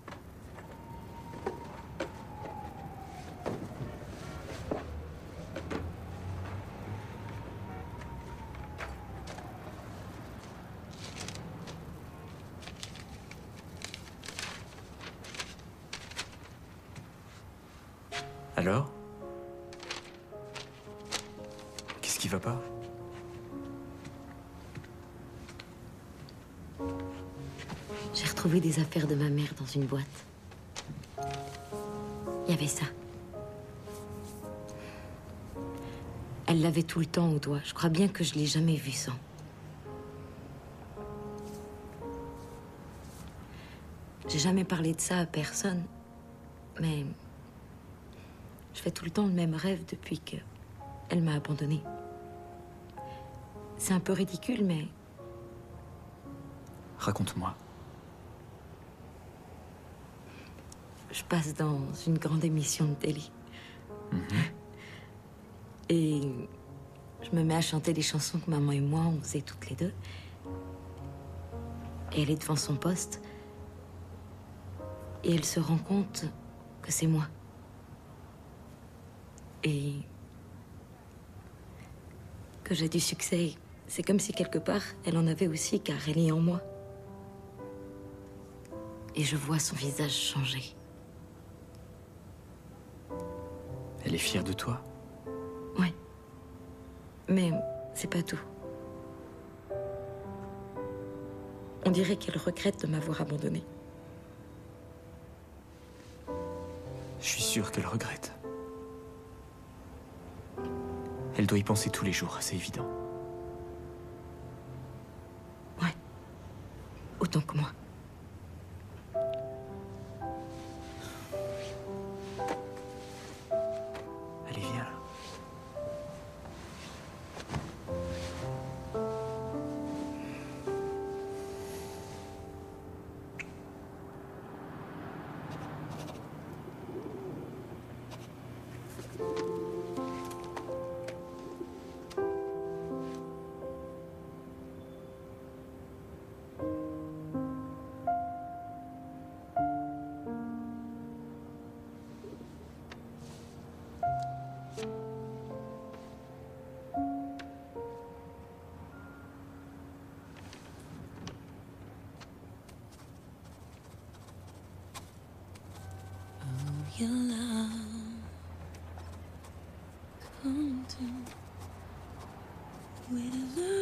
Alors? Qu'est-ce qui va pas? J'ai retrouvé des affaires de ma mère dans une boîte. Il y avait ça. Elle l'avait tout le temps au doigt. Je crois bien que je l'ai jamais vue sans. J'ai jamais parlé de ça à personne, mais je fais tout le temps le même rêve depuis que elle m'a abandonnée. C'est un peu ridicule, mais Raconte-moi. je passe dans une grande émission de télé. Et je me mets à chanter des chansons que maman et moi, on faisait toutes les deux. Et elle est devant son poste. Et elle se rend compte que c'est moi. Et que j'ai du succès. C'est comme si quelque part, elle en avait aussi, car elle est en moi. Et je vois son visage changer. Elle est fière de toi? Ouais. Mais c'est pas tout. On dirait qu'elle regrette de m'avoir abandonnée. Je suis sûr qu'elle regrette. Elle doit y penser tous les jours, c'est évident. Ouais. Autant que moi. Allez, viens là. your love. Come to wither.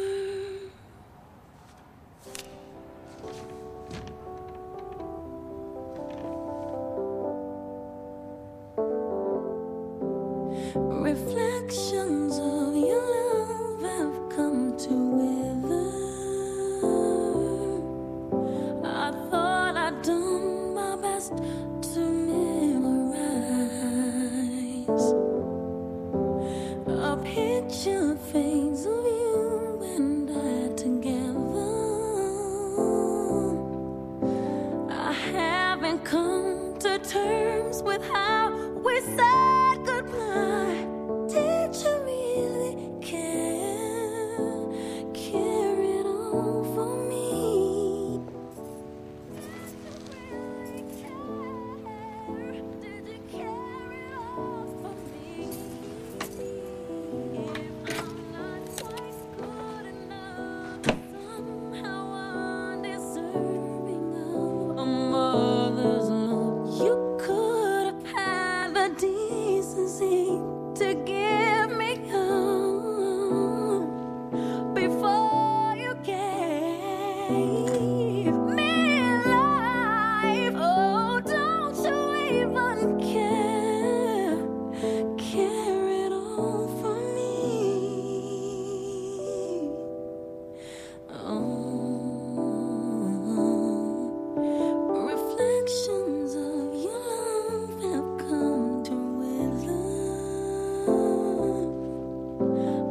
Reflections of your love have come to wither. I thought I'd done my best to memorize a picture fades of you and I together. I haven't come to terms with how we said goodbye. Did you really care at all for me? Did you care at all for me? If I'm not quite good enough, somehow undeserving of a mother's love, you could have had the decency to give me home before you gave me life. Oh, don't you even care at all for me? Oh, reflections of your love have come to wither.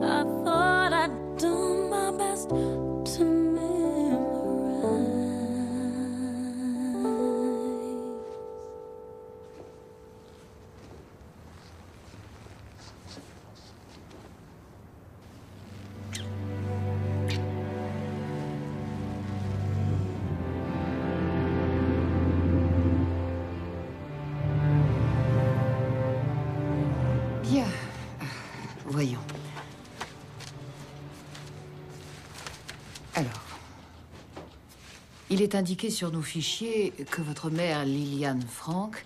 I thought I'd done my best to memorize. Bien. Voyons. Alors, il est indiqué sur nos fichiers que votre mère, Lillian Frank,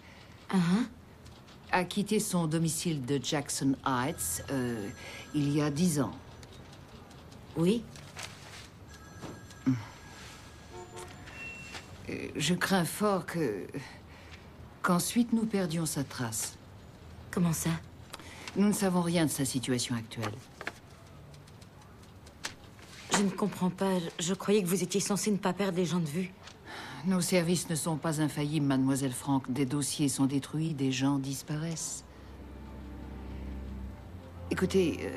a quitté son domicile de Jackson Heights il y a 10 ans. Oui. Je crains fort qu'ensuite nous perdions sa trace. Comment ça? Nous ne savons rien de sa situation actuelle. Je ne comprends pas. Je croyais que vous étiez censé ne pas perdre les gens de vue. Nos services ne sont pas infaillibles, mademoiselle Frank. Des dossiers sont détruits, des gens disparaissent. Écoutez,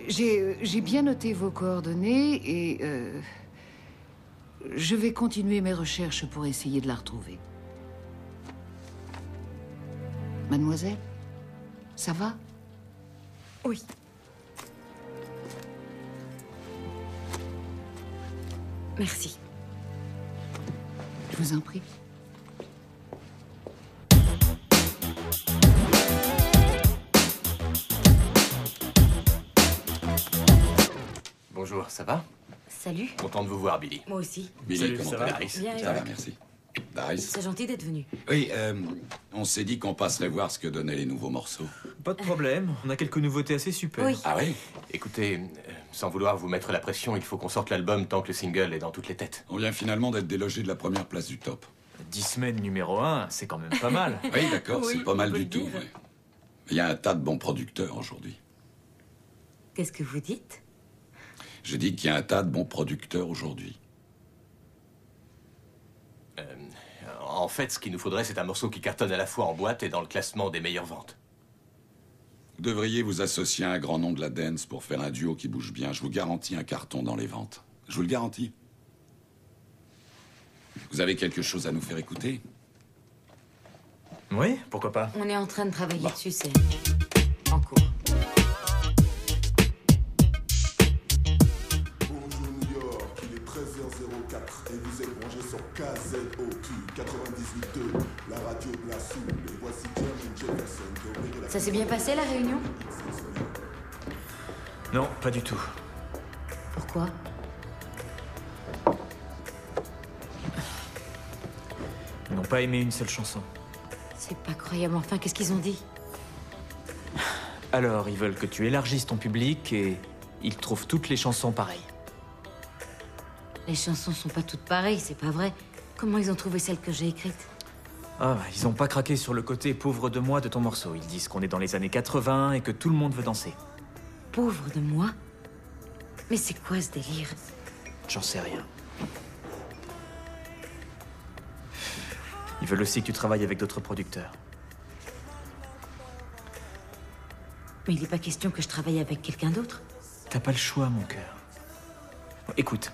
j'ai bien noté vos coordonnées et je vais continuer mes recherches pour essayer de la retrouver. Mademoiselle, ça va? Oui. Merci. Je vous en prie. Bonjour, ça va? Salut. Content de vous voir, Billy. Moi aussi. Billy, Salut, comment ça ça va, va? Darius? Bien, Ça va, et- merci. Darius? C'est gentil d'être venu. Oui, on s'est dit qu'on passerait voir ce que donnaient les nouveaux morceaux. Pas de problème, on a quelques nouveautés assez super. Oui. Ah oui? Écoutez, sans vouloir vous mettre la pression, il faut qu'on sorte l'album tant que le single est dans toutes les têtes. On vient finalement d'être délogé de la première place du top. 10 semaines numéro 1, c'est quand même pas mal. Oui, d'accord, Oui, c'est pas on mal peut du le tout. dire. Ouais. Il y a un tas de bons producteurs aujourd'hui. Qu'est-ce que vous dites? Je dis qu'il y a un tas de bons producteurs aujourd'hui. En fait, ce qu'il nous faudrait, c'est un morceau qui cartonne à la fois en boîte et dans le classement des meilleures ventes. Vous devriez vous associer à un grand nom de la dance pour faire un duo qui bouge bien. Je vous garantis un carton dans les ventes. Je vous le garantis. Vous avez quelque chose à nous faire écouter? Oui, pourquoi pas. On est en train de travailler dessus, c'est en cours. Bonjour New York, il est 13h04 et vous êtes branchés sur KZOQ 98.2, la radio de la Soul. Et voici Jeremy Jefferson qui a ouvert la... Ça s'est bien passé, la réunion? Non, pas du tout. Pourquoi? Ils n'ont pas aimé une seule chanson. C'est pas croyable. Enfin, qu'est-ce qu'ils ont dit? Alors, ils veulent que tu élargisses ton public et ils trouvent toutes les chansons pareilles. Les chansons sont pas toutes pareilles, c'est pas vrai. Comment ils ont trouvé celle que j'ai écrite? Ah, ils ont pas craqué sur le côté pauvre de moi de ton morceau. Ils disent qu'on est dans les années 80 et que tout le monde veut danser. Pauvre de moi? Mais c'est quoi ce délire? J'en sais rien. Ils veulent aussi que tu travailles avec d'autres producteurs. Mais il n'est pas question que je travaille avec quelqu'un d'autre. T'as pas le choix, mon cœur. Bon, écoute,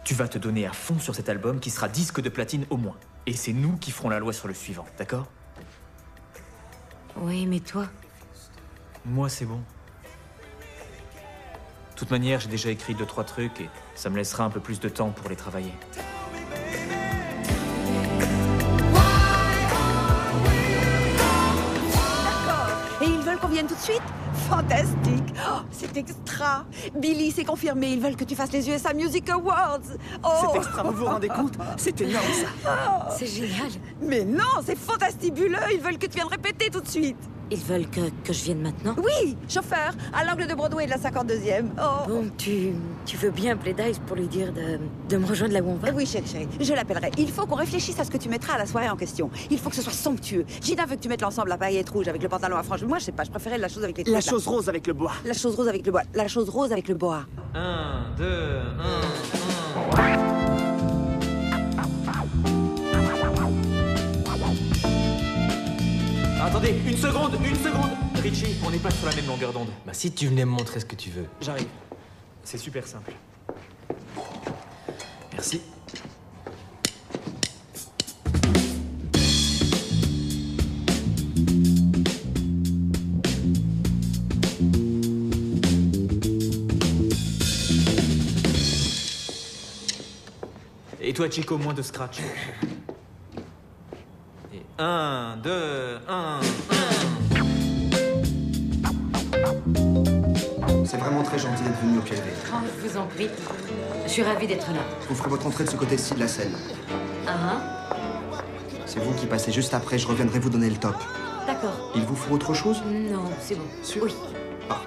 tu vas te donner à fond sur cet album qui sera disque de platine au moins. Et c'est nous qui ferons la loi sur le suivant, d'accord? Oui, mais toi? Moi, c'est bon. De toute manière, j'ai déjà écrit 2-3 trucs et ça me laissera un peu plus de temps pour les travailler. Et ils veulent qu'on vienne tout de suite? Fantastique! Oh, c'est extra! Billy, c'est confirmé, ils veulent que tu fasses les USA Music Awards! Oh. C'est extra, vous vous rendez compte? C'est énorme, ça! C'est génial! Mais non, c'est fantastibuleux! Ils veulent que tu viennes répéter tout de suite! Ils veulent que je vienne maintenant? Oui! Chauffeur, à l'angle de Broadway de la 52e. Oh. Bon, tu veux bien appeler Dice pour lui dire de me rejoindre là où on va? Oui, chérie, je l'appellerai. Il faut qu'on réfléchisse à ce que tu mettras à la soirée en question. Il faut que ce soit somptueux. Gina veut que tu mettes l'ensemble à paillettes rouges avec le pantalon à franges. Moi, je sais pas, je préférais la chose avec les... La chose rose avec le bois. La chose rose avec le bois. La chose rose avec le bois. 1, 2, 1. Attendez, une seconde! Richie, on n'est pas sur la même longueur d'onde. Bah si tu venais me montrer ce que tu veux. J'arrive. C'est super simple. Merci. Et toi, Chico, moins de scratch. Et 1, 2, 1, 1. C'est vraiment très gentil d'être venu au Pied. Oh, je vous en prie. Je suis ravie d'être là. Vous ferez votre entrée de ce côté-ci de la scène. C'est vous qui passez juste après, je reviendrai vous donner le top. D'accord. Il vous faut autre chose? Non, c'est bon. Oui. Ah.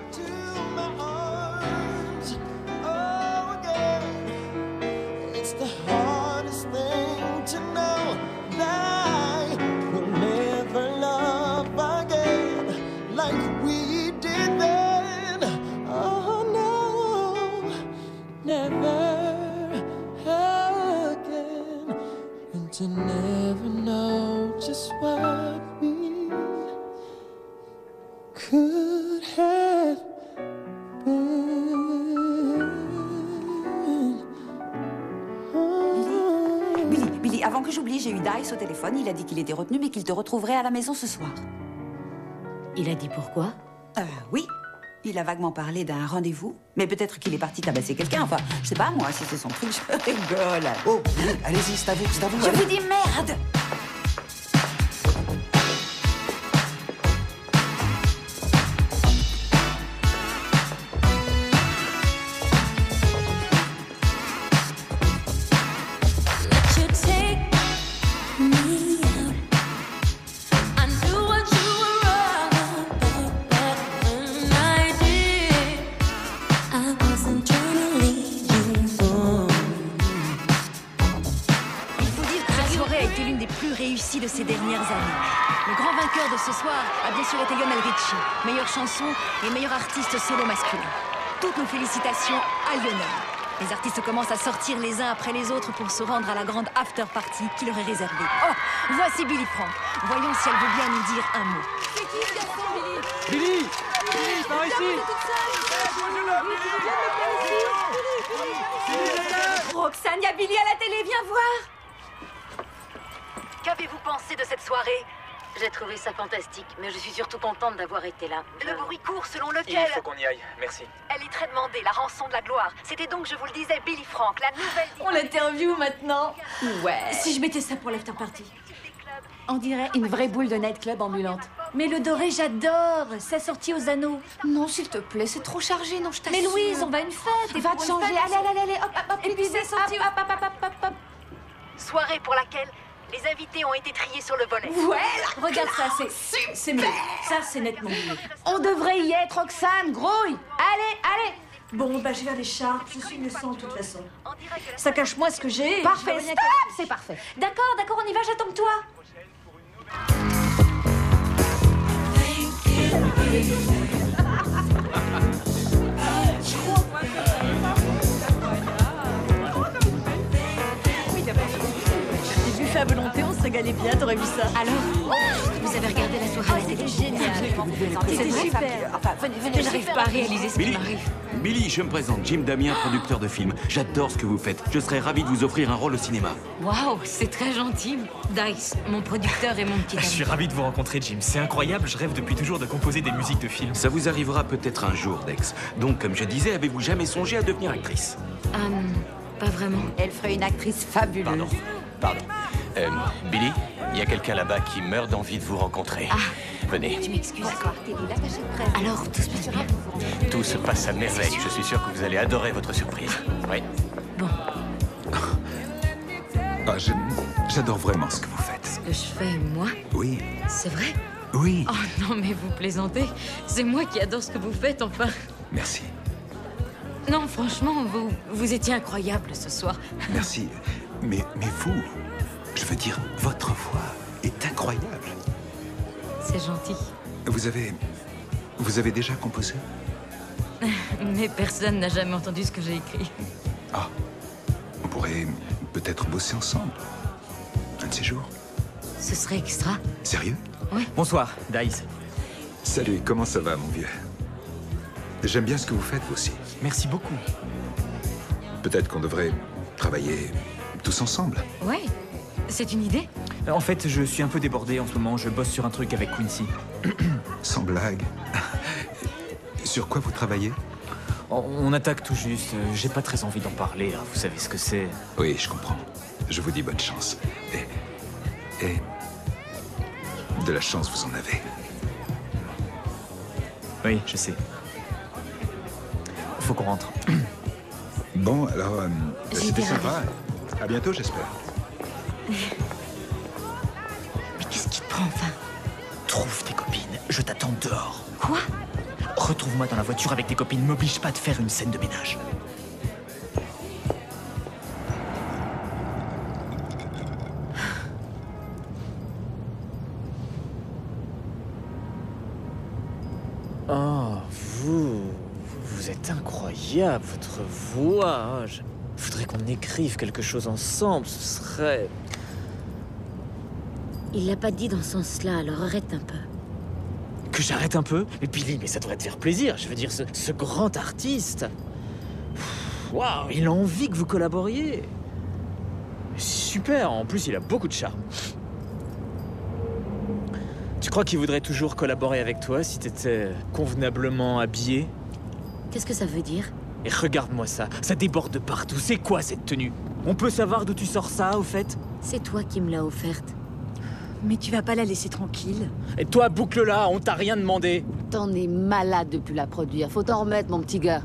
It's the hardest thing to know that we'll never love again like we did then. Oh no, never again. And to never know just what we could have Billy, avant que j'oublie, j'ai eu Dice au téléphone. Il a dit qu'il était retenu, mais qu'il te retrouverait à la maison ce soir. Il a dit pourquoi? Oui. Il a vaguement parlé d'un rendez-vous, mais peut-être qu'il est parti tabasser quelqu'un. Enfin, je sais pas, moi, si c'est son truc, je rigole. Oh, Billy, allez-y, c'est à vous, c'est à vous. Je vous dis merde! De ces dernières années. Le grand vainqueur de ce soir a bien sûr été Lionel Richie, meilleure chanson et meilleur artiste solo masculin. Toutes nos félicitations à Lionel. Les artistes commencent à sortir les uns après les autres pour se rendre à la grande after party qui leur est réservée. Oh, voici Billy Frank. Voyons si elle veut bien nous dire un mot. C'est qui ce garçon, Billy? Billy, par ici. Roxane, il y a Billy à la télé, viens voir. Qu'avez-vous pensé de cette soirée? J'ai trouvé ça fantastique, mais je suis surtout contente d'avoir été là. Le bruit court selon lequel... Il faut qu'on y aille, merci. Elle est très demandée, la rançon de la gloire. C'était donc, je vous le disais, Billy Frank, la nouvelle... On l'interview maintenant. Ouais. Si je mettais ça pour l'after party. On dirait une vraie boule de nightclub ambulante. Mais le doré, j'adore. C'est sorti aux anneaux. Non, s'il te plaît, c'est trop chargé, non, je t'assure. Mais Louise, on va à une fête. Va te changer. Allez, hop, hop, hop. Et puis c'est sorti... Hop. Soirée pour laquelle Les invités ont été triés sur le volet. Ouais, regarde ça, c'est mieux. Ça, c'est nettement mieux. On devrait y être, Roxane, grouille. Allez. Bon, bah, je vais vers les charpes. Je suis innocent, de toute façon. Ça cache moi ce que j'ai. Parfait, Je vais rien stop, cacher. c'est parfait. D'accord, on y va, j'attends que toi. J'ai vu fait à volonté, on se régalait bien, t'aurais vu ça. Alors, vous avez regardé la soirée, C'était génial. C'était super. Enfin, venez, J'arrive pas à réaliser ce qui Billy. m'arrive. Billy, je me présente, Jim Damien, producteur de films. J'adore ce que vous faites. Je serais ravi de vous offrir un rôle au cinéma. Waouh, c'est très gentil. Dice, mon producteur et mon petit ami. Je suis ravi de vous rencontrer, Jim. C'est incroyable, je rêve depuis toujours de composer des musiques de films. Ça vous arrivera peut-être un jour, Dex. Donc, comme je disais, avez-vous jamais songé à devenir actrice? Pas vraiment. Elle ferait une actrice fabuleuse. Pardon. Billy, il y a quelqu'un là-bas qui meurt d'envie de vous rencontrer. Venez. Tu m'excuses. D'accord, t'es l'attaché de presse. Alors, tout se passe bien. Tout se passe à merveille. Je suis sûr que vous allez adorer votre surprise. Oui. Ah, j'adore vraiment ce que vous faites. Ce que je fais, moi? Oui. C'est vrai? Oui. Oh non, mais vous plaisantez. C'est moi qui adore ce que vous faites, enfin. Merci. Non, franchement, vous étiez incroyable ce soir. Merci. Mais vous, je veux dire, votre voix est incroyable. C'est gentil. Vous avez déjà composé? Mais personne n'a jamais entendu ce que j'ai écrit. Ah, on pourrait peut-être bosser ensemble. Un de ces jours. Ce serait extra. Sérieux? Oui. Bonsoir, Dice. Salut, comment ça va, mon vieux? J'aime bien ce que vous faites, vous aussi. Merci beaucoup. Peut-être qu'on devrait travailler tous ensemble. Ouais, c'est une idée. En fait, je suis un peu débordé en ce moment. Je bosse sur un truc avec Quincy. Sans blague. Sur quoi vous travaillez? On attaque tout juste. J'ai pas très envie d'en parler. Hein. Vous savez ce que c'est. Oui, je comprends. Je vous dis bonne chance. Et de la chance, vous en avez. Oui, je sais. Faut qu'on rentre. Bon, alors, c'était été sympa. À bientôt, j'espère. Mais qu'est-ce qui te prend, enfin? Trouve tes copines. Je t'attends dehors. Quoi? Retrouve-moi dans la voiture avec tes copines. M'oblige pas de faire une scène de ménage. Oh, vous êtes incroyable, votre voix. Je voudrais qu'on écrive quelque chose ensemble, ce serait... Il l'a pas dit dans ce sens-là, alors arrête un peu. Que j'arrête un peu? Mais Billy, mais ça devrait te faire plaisir. Je veux dire, ce grand artiste... Waouh, il a envie que vous collaboriez. Super, en plus il a beaucoup de charme. Tu crois qu'il voudrait toujours collaborer avec toi si t'étais convenablement habillé? Qu'est-ce que ça veut dire? Et regarde-moi ça, ça déborde de partout. C'est quoi cette tenue? On peut savoir d'où tu sors ça, au fait? C'est toi qui me l'as offerte. Mais tu vas pas la laisser tranquille. Et toi, boucle-la, on t'a rien demandé. T'en es malade de plus la produire. Faut t'en remettre, mon petit gars.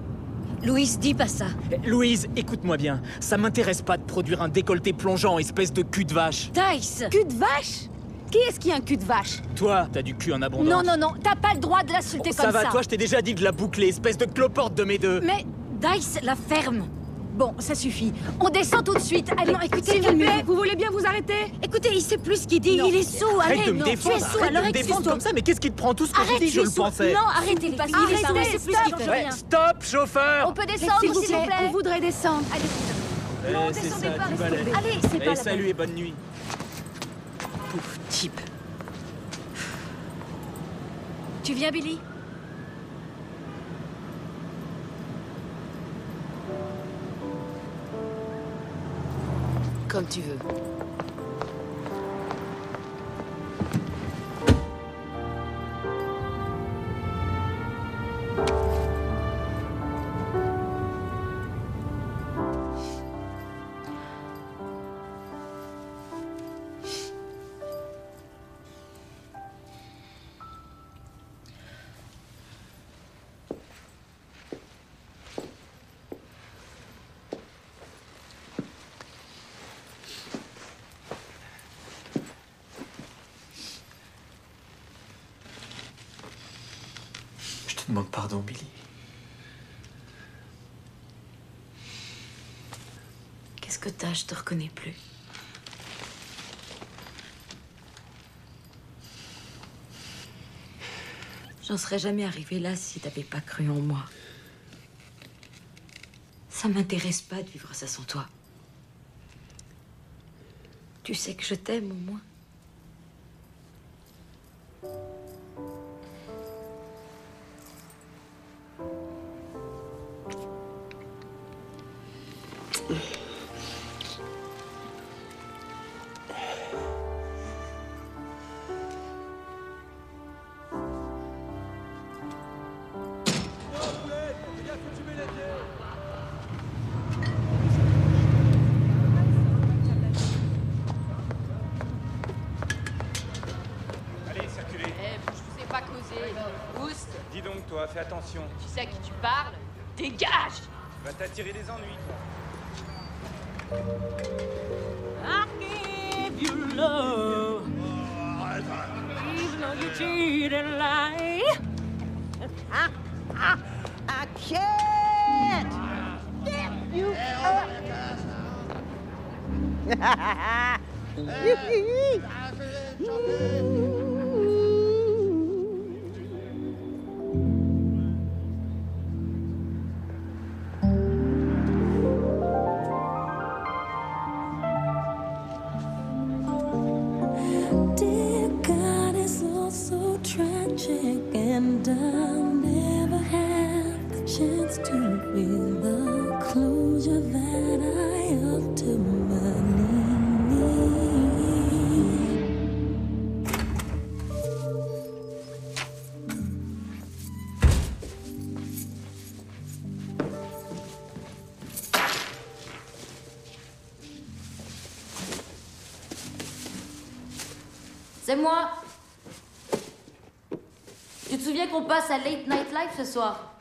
Louise, dis pas ça. Louise, écoute-moi bien. Ça m'intéresse pas de produire un décolleté plongeant, espèce de cul de vache. Dice! Cul de vache? Qui est-ce qui a un cul de vache? Toi, t'as du cul en abondance. Non, non, non, t'as pas le droit de l'insulter comme ça. Ça va, toi, je t'ai déjà dit de la boucler, espèce de cloporte de mes deux. Mais... Dice, la ferme. Bon, ça suffit. On descend tout de suite. Allez, non, écoutez, s'il vous plaît, vous voulez bien vous arrêter? Écoutez, il sait plus ce qu'il dit. Non. Il est sourd. Arrête de me non, défendre, tu es sourd, arrête alors de me défendre excuse-toi. comme ça, mais qu'est-ce qui te prend? Tout ce que Arrête, je dis, je le tu es sourd. pensais. Non, arrêtez, parce qu'il est sourd, il sait plus ce qu'il fait. Ouais, stop, chauffeur! On peut descendre, s'il vous plaît. On voudrait descendre. Allez, non, c'est ça, pas, du balai. Allez, c'est pas la salut peine. et bonne nuit. Pauvre type. Tu viens, Billy? Comme tu veux. te demande pardon, Billy. Qu'est-ce que t'as? Je te reconnais plus. J'en serais jamais arrivée là si t'avais pas cru en moi. Ça m'intéresse pas de vivre ça sans toi. Tu sais que je t'aime au moins. Fais attention. Tu sais à qui tu parles? Dégage! Va t'attirer des ennuis, toi. I give you love, even though you cheated like. I can't give you Dear God, it's all so tragic, and I'll never have the chance to feel the closure that I ultimately need. C'est moi. Tu te souviens qu'on passe à Late Night Live ce soir?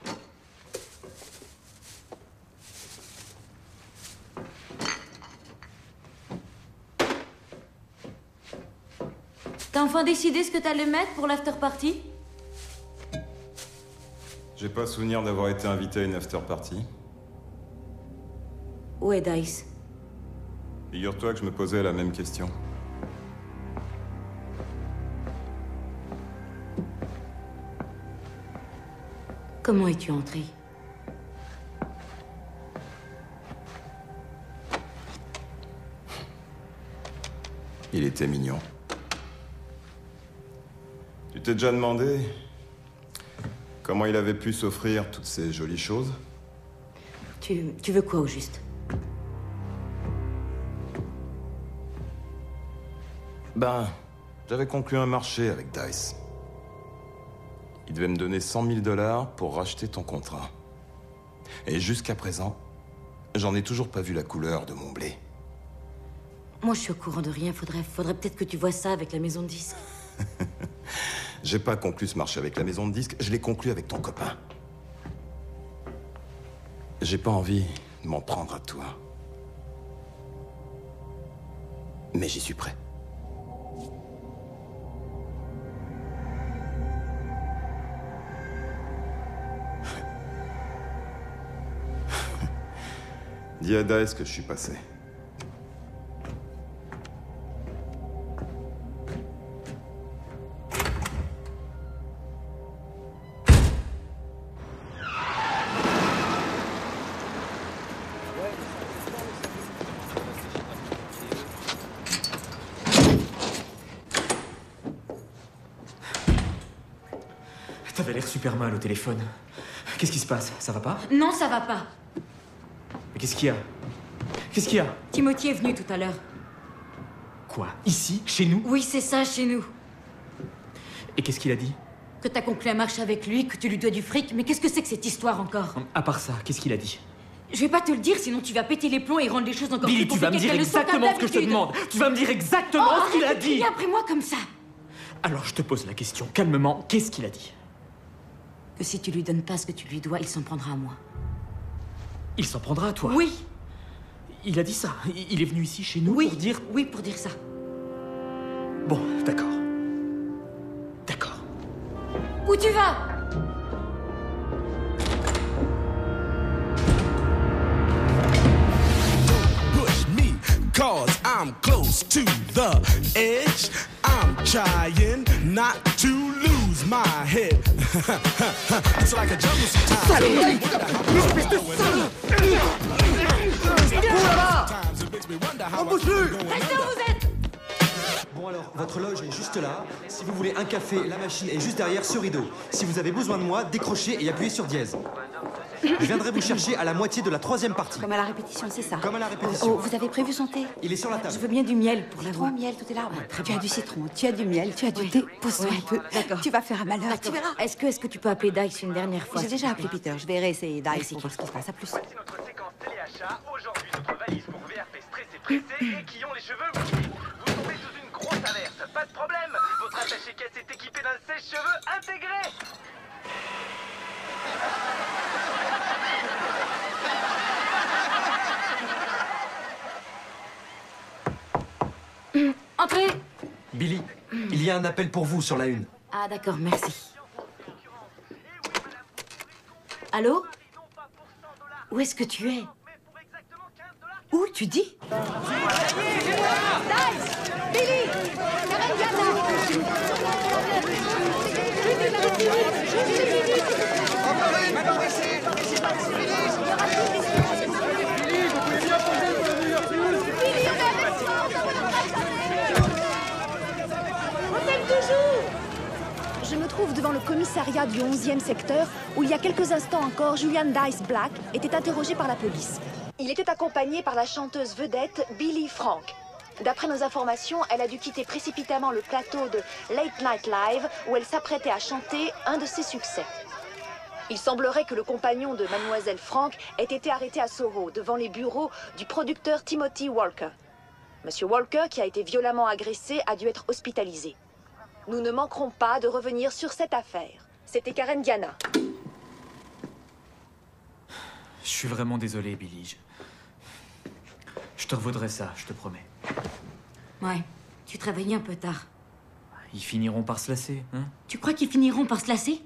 T'as enfin décidé ce que t'allais mettre pour l'after party? J'ai pas souvenir d'avoir été invité à une after party. Où est Dice? Figure-toi que je me posais la même question. Comment es-tu entré? Il était mignon. Tu t'es déjà demandé comment il avait pu s'offrir toutes ces jolies choses? Tu veux quoi au juste? Ben, j'avais conclu un marché avec Dice. Il devait me donner 100 000 $ pour racheter ton contrat. Et jusqu'à présent, j'en ai toujours pas vu la couleur de mon blé. Moi, je suis au courant de rien. Faudrait peut-être que tu vois ça avec la maison de disques. J'ai pas conclu ce marché avec la maison de disques, je l'ai conclu avec ton copain. J'ai pas envie de m'en prendre à toi. Mais j'y suis prêt. Dis à Dice que je suis passé. T'avais l'air super mal au téléphone. Qu'est-ce qui se passe? Ça va pas? Non, ça va pas. Mais qu'est-ce qu'il y a? Qu'est-ce qu'il y a? Timothy est venu tout à l'heure. Quoi? Ici? Chez nous? Oui, c'est ça, chez nous. Et qu'est-ce qu'il a dit? Que t'as conclu un marché avec lui, que tu lui dois du fric. Mais qu'est-ce que c'est que cette histoire encore? À part ça, qu'est-ce qu'il a dit? Je vais pas te le dire, sinon tu vas péter les plombs et rendre les choses encore Billy, plus tu vas me dire compliquées qu'elles ne sont exactement ce que je te d'habitude. demande. Tu vas me dire exactement ce qu'il a arrête de crier dit. après moi comme ça. Alors je te pose la question, calmement, qu'est-ce qu'il a dit? Que si tu lui donnes pas ce que tu lui dois, il s'en prendra à moi. Il s'en prendra à toi? Oui. Il a dit ça? Il est venu ici chez nous Oui. pour dire... Oui, pour dire ça. Bon, d'accord. D'accord. Où tu vas? I'm close to the edge. I'm trying not to lose my head. It's like a jungle sometimes. Restez où vous êtes! Bon alors, votre loge est juste là. Si vous voulez un café, la machine est juste derrière ce rideau. Si vous avez besoin de moi, décrochez et appuyez sur dièse. Je viendrai vous chercher à la moitié de la 3e partie. Comme à la répétition, c'est ça. Comme à la répétition. Oh, vous avez prévu son thé? Il est sur la table. Je veux bien du miel pour la voix. Miel, tout est là. Tu as du citron, tu as du miel, tu as du thé. Pose-toi un peu. D'accord. Tu vas faire un malheur, tu verras. Est-ce que tu peux appeler Dice une dernière fois? J'ai déjà appelé Peter. Je vais réessayer Dice et voir ce qui se passe. À plus. Notre séquence téléachat. Aujourd'hui, notre valise pour VRP stressés, pressés et qui ont les cheveux mouillés. Vous tombez sous une grosse averse, pas de problème. Votre attaché-caisse est équipé d'un sèche-cheveux intégré. Entrez! Billy, il y a un appel pour vous sur la une. Ah d'accord, merci. Allô? Où est-ce que tu es? Où tu dis? Dice! Billy! Je me trouve devant le commissariat du 11e secteur où il y a quelques instants encore, Julian Dice Black était interrogé par la police. Il était accompagné par la chanteuse vedette Billy Frank. D'après nos informations, elle a dû quitter précipitamment le plateau de Late Night Live où elle s'apprêtait à chanter un de ses succès. Il semblerait que le compagnon de Mademoiselle Frank ait été arrêté à Soho, devant les bureaux du producteur Timothy Walker. Monsieur Walker, qui a été violemment agressé, a dû être hospitalisé. Nous ne manquerons pas de revenir sur cette affaire. C'était Karen Diana. Je suis vraiment désolé, Billy. Je te revaudrai ça, je te promets. Ouais, tu te réveilles un peu tard. Ils finiront par se lasser, hein? Tu crois qu'ils finiront par se lasser?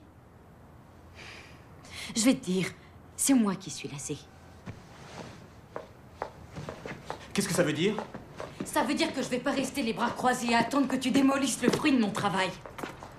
Je vais te dire, c'est moi qui suis lassée. Qu'est-ce que ça veut dire? Ça veut dire que je vais pas rester les bras croisés et attendre que tu démolisses le fruit de mon travail.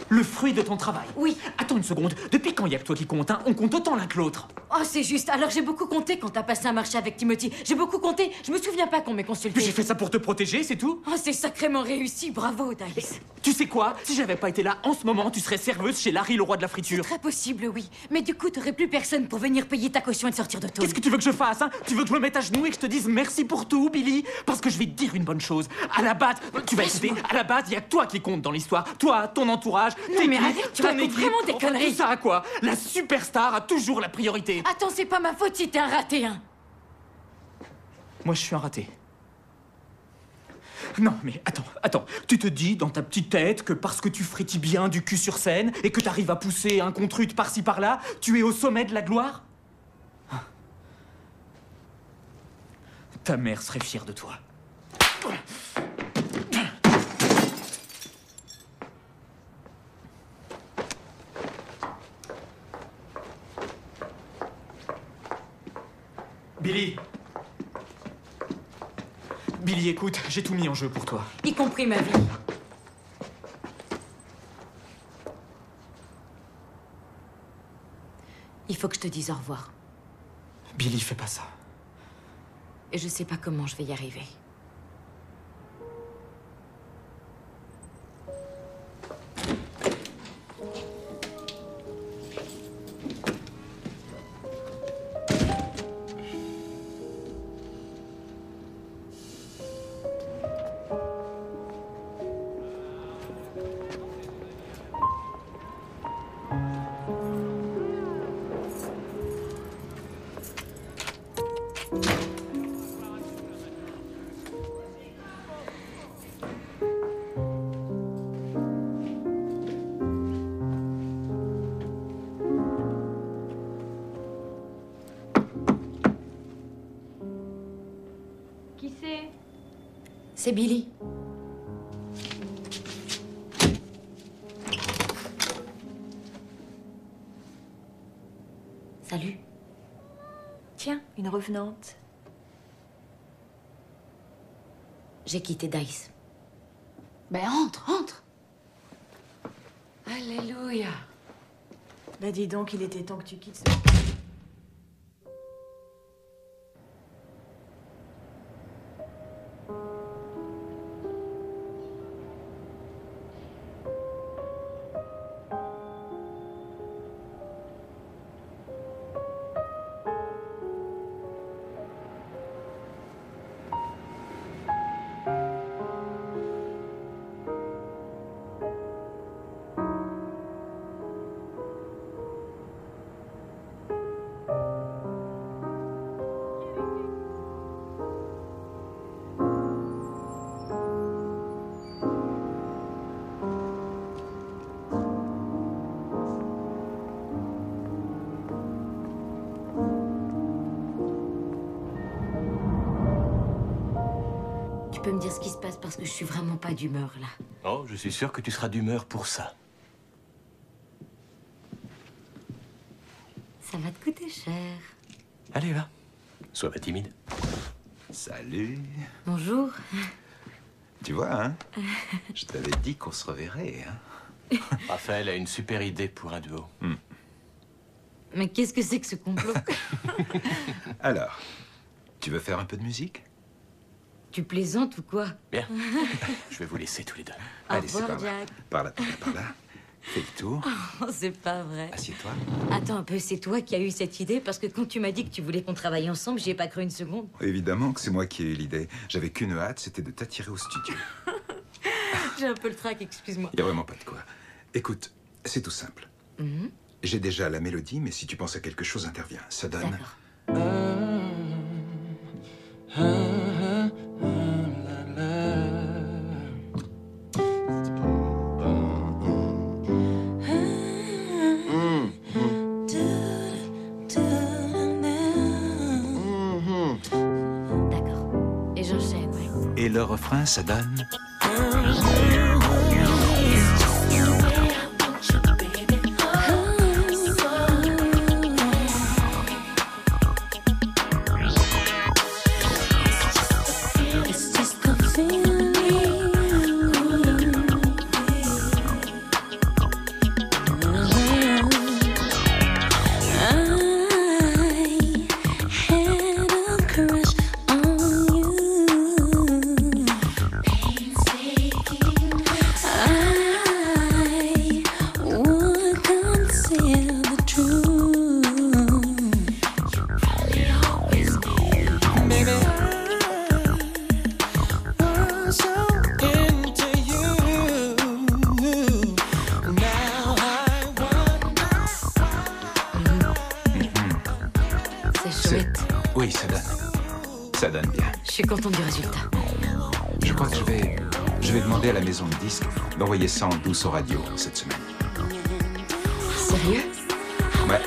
Le fruit de ton travail? Oui. Attends une seconde, depuis quand il y a que toi qui compte, hein? On compte autant l'un que l'autre. Oh, c'est juste. Alors j'ai beaucoup compté quand t'as passé un marché avec Timothy. J'ai beaucoup compté. Je me souviens pas qu'on m'ait consulté. J'ai fait ça pour te protéger, c'est tout? Oh, c'est sacrément réussi. Bravo, Dice. Tu sais quoi? Si j'avais pas été là en ce moment, tu serais serveuse chez Larry, le roi de la friture. C'est très possible, oui. Mais du coup, t'aurais plus personne pour venir payer ta caution et te sortir de toi. Qu'est-ce que tu veux que je fasse, hein? Tu veux que je me mette à genoux et que je te dise merci pour tout, Billy? Parce que je vais te dire une bonne chose. À la base, tu vas écouter, à la base, il y a que toi qui compte dans l'histoire. Toi, ton entourage, non, mais arrête, tu racontes vraiment des conneries. Tout ça, quoi? La superstar a toujours la priorité. Attends, c'est pas ma faute si t'es un raté, hein. Moi, je suis un raté. Non, mais attends. Tu te dis dans ta petite tête que parce que tu frétilles bien du cul sur scène et que t'arrives à pousser un contrute par-ci par-là, tu es au sommet de la gloire? Ta mère serait fière de toi. Billy, écoute, j'ai tout mis en jeu pour toi. Y compris ma vie. Il faut que je te dise au revoir. Billy, fais pas ça. Et je sais pas comment je vais y arriver. Qui c'est? C'est Billy. Salut. Tiens, une revenante. J'ai quitté Dice. Ben entre. Alléluia. Bah dis donc, il était temps que tu quittes ce... Tu peux me dire ce qui se passe parce que je suis vraiment pas d'humeur là. Oh, je suis sûr que tu seras d'humeur pour ça. Ça va te coûter cher. Allez, va. Sois pas timide. Salut. Bonjour. Tu vois, hein? Je t'avais dit qu'on se reverrait, hein? Raphaël a une super idée pour un duo. Mais qu'est-ce que c'est que ce complot? Alors, tu veux faire un peu de musique? Tu plaisantes ou quoi? Bien. Je vais vous laisser tous les deux. Allez, c'est revoir, par là. Jack. Par là, par là. Fais le tour. Oh, c'est pas vrai. Assieds-toi. Attends un peu, c'est toi qui as eu cette idée? Parce que quand tu m'as dit que tu voulais qu'on travaille ensemble, j'y ai pas cru une seconde. Évidemment que c'est moi qui ai eu l'idée. J'avais qu'une hâte, c'était de t'attirer au studio. J'ai un peu le trac, excuse-moi. Il n'y a vraiment pas de quoi. Écoute, c'est tout simple. J'ai déjà la mélodie, mais si tu penses à quelque chose, interviens. Ça donne... D'accord. Et j'enchaîne, ouais. Et le refrain, ça donne... Oui, ça donne. Ça donne bien. Je suis contente du résultat. Je crois que je vais demander à la maison de disques d'envoyer ça en douce aux radios cette semaine. Sérieux? Ouais.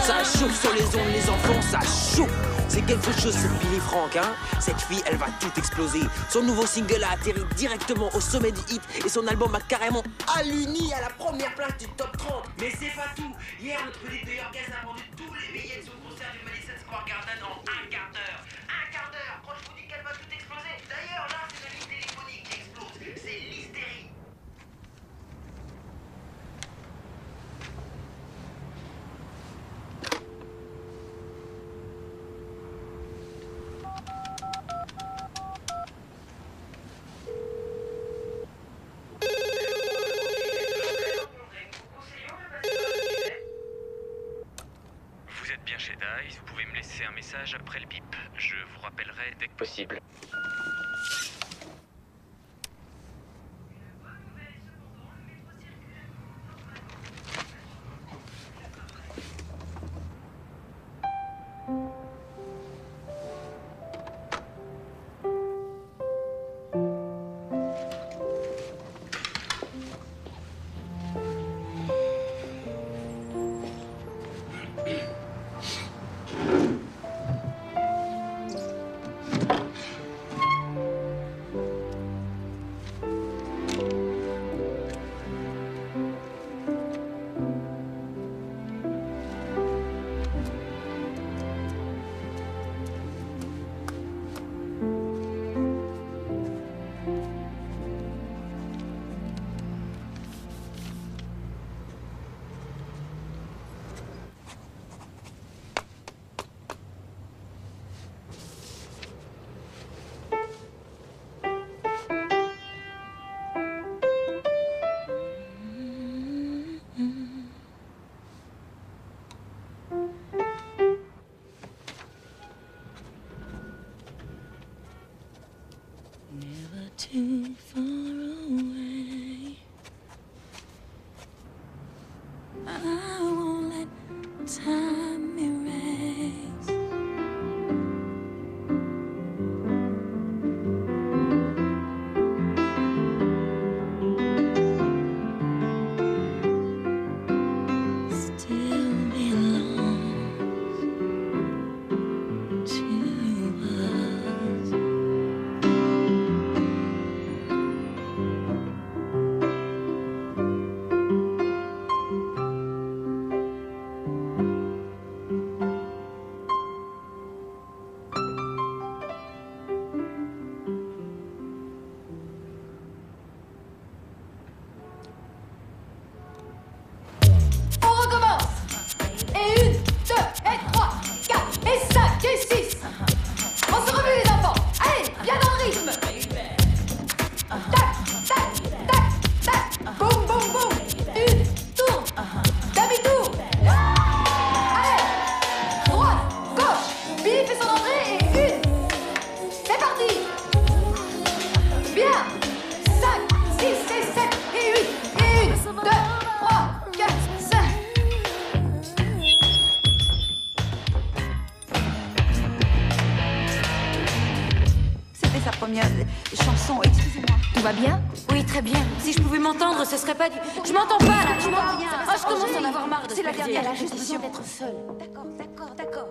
Ça chauffe sur les ondes, les enfants, ça chauffe. C'est quelque chose, cette Billy Frank, hein. Cette fille, elle va tout exploser. Son nouveau single a atterri directement au sommet du hit et son album a carrément alluni à la première place du top 30. Mais c'est pas tout. Hier, notre petite meilleure guest a vendu tous les billets de son concert du Madison Square Garden en un quart d'heure. Un quart d'heure. Quand je vous dis qu'elle va tout exploser. D'ailleurs, là, c'est la ligne téléphonique qui explose. C'est l'hystérie. Vous êtes bien chez Dice, vous pouvez me laisser un message après le bip. Je vous rappellerai dès que possible. too far away. I won't let time erase. Still belongs to us. On recommence. Et 1, 2, et 3, 4, et 5, et 6. On se remue les enfants. Allez, bien dans le rythme. Tac, tac, tac, tac. Boum, boum, boum. 1, tourne. Demi-tour. Allez. Droite, gauche. Billy fait son entrée et 1. C'est parti. Bien. 5, 6, et 7, et 8. Et 1, 2, 3, 4, 5. C'était sa première chanson, excusez-moi. Tout va bien? Oui, très bien. Si je pouvais m'entendre, ce serait pas du... Je m'entends pas, là, je m'entends bien. Ah, je commence à en avoir marre de C'est la ce dernière, merdier. elle a juste besoin d'être seule. D'accord, d'accord, d'accord.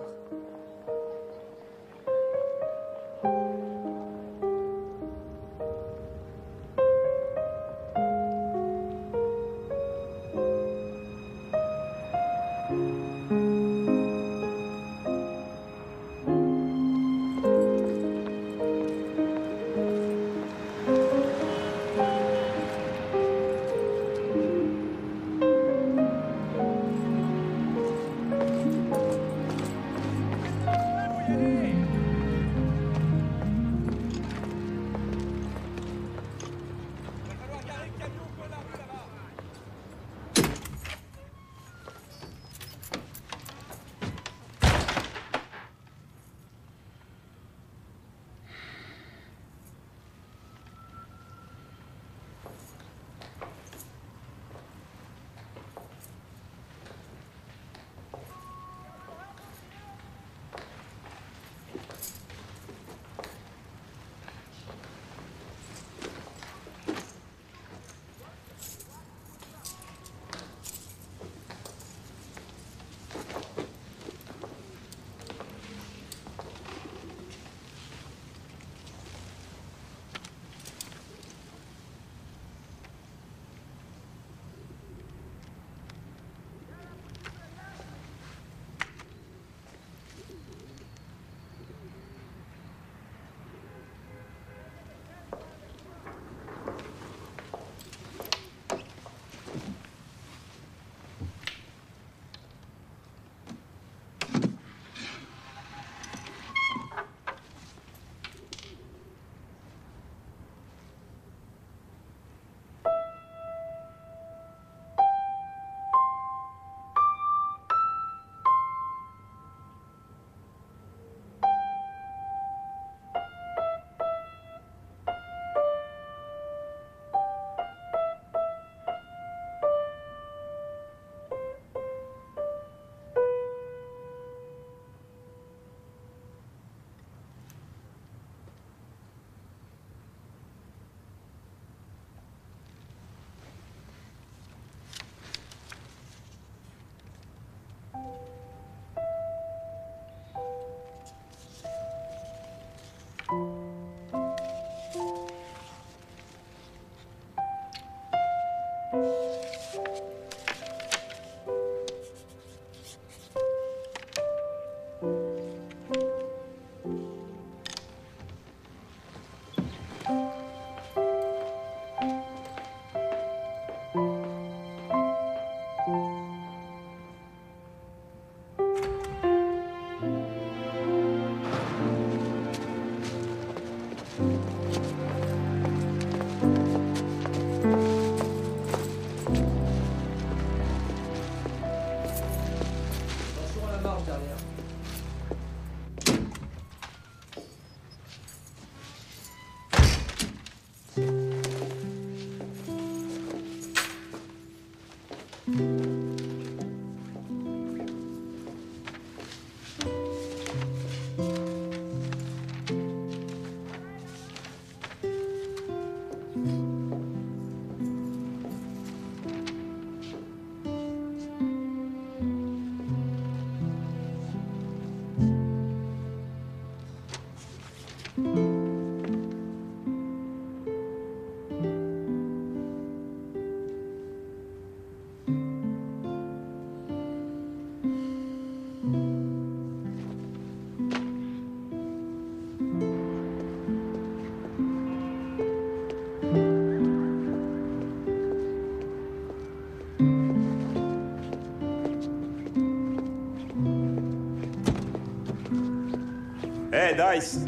Hey, Dice!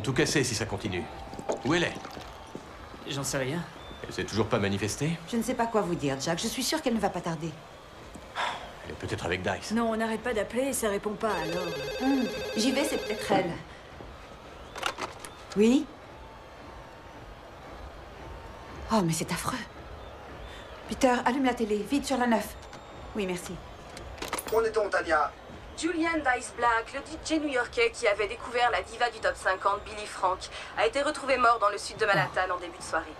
Tout casser si ça continue. Où elle est? J'en sais rien. Elle s'est toujours pas manifestée? Je ne sais pas quoi vous dire, Jack. Je suis sûre qu'elle ne va pas tarder. Elle est peut-être avec Dice. Non, on n'arrête pas d'appeler et ça répond pas, alors... J'y vais, c'est peut-être elle. Oui? Oh, mais c'est affreux. Peter, allume la télé, vite sur la 9. Oui, merci. Où est-on, Tania? Julian Dice Black, le DJ new-yorkais qui avait découvert la diva du top 50, Billy Frank, a été retrouvé mort dans le sud de Manhattan en début de soirée.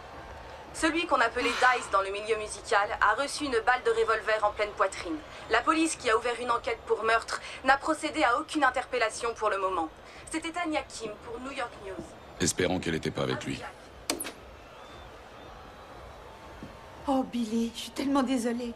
Celui qu'on appelait Dice dans le milieu musical a reçu une balle de revolver en pleine poitrine. La police, qui a ouvert une enquête pour meurtre, n'a procédé à aucune interpellation pour le moment. C'était Tanya Kim pour New York News. Espérons qu'elle n'était pas avec lui. Oh, Billy, je suis tellement désolée.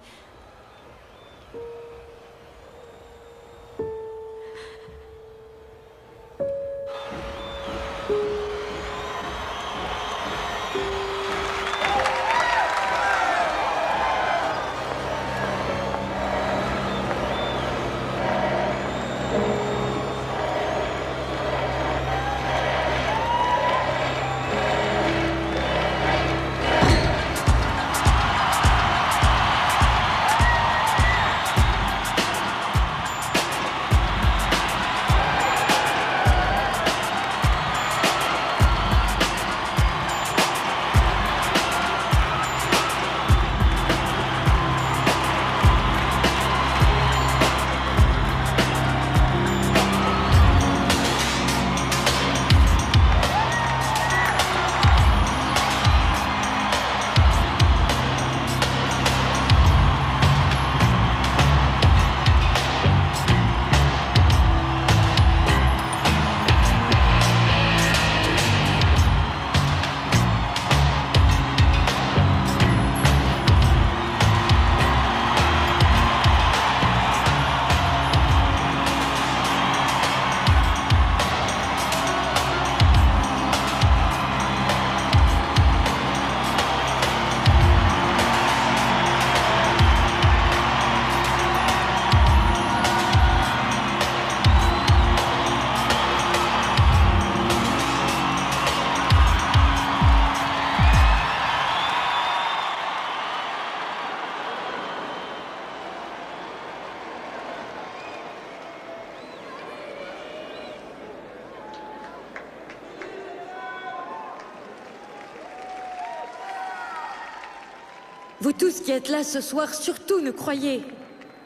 Vous tous qui êtes là ce soir, surtout ne croyez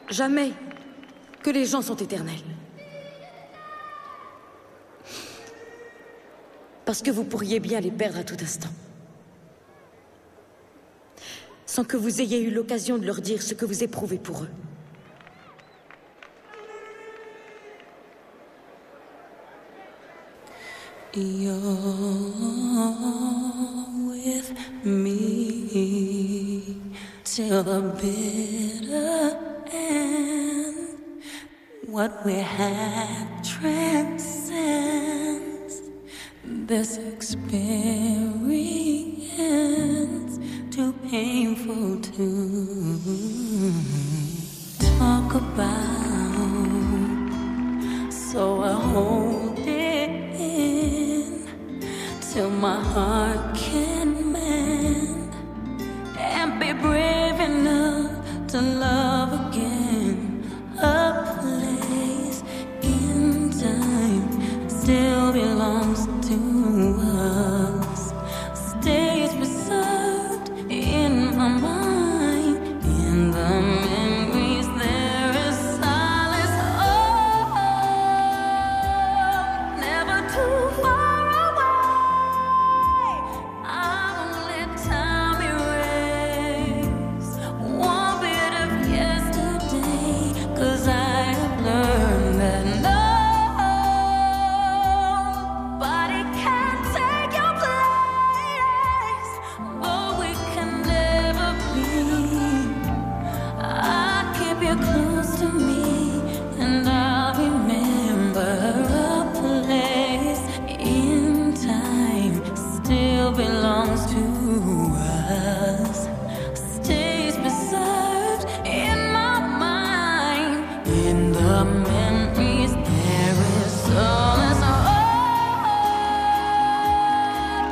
jamais que les gens sont éternels. Parce que vous pourriez bien les perdre à tout instant. Sans que vous ayez eu l'occasion de leur dire ce que vous éprouvez pour eux. You're with me till the bitter end. What we had transcends this experience, too painful to talk about. So I hold it in till my heart can mend and be brave enough to love again. A place in time still belongs to us, stays preserved in my mind, in the memories there is silence. Oh, never too far away. I won't let time erase one bit of yesterday. In the memories there is solace.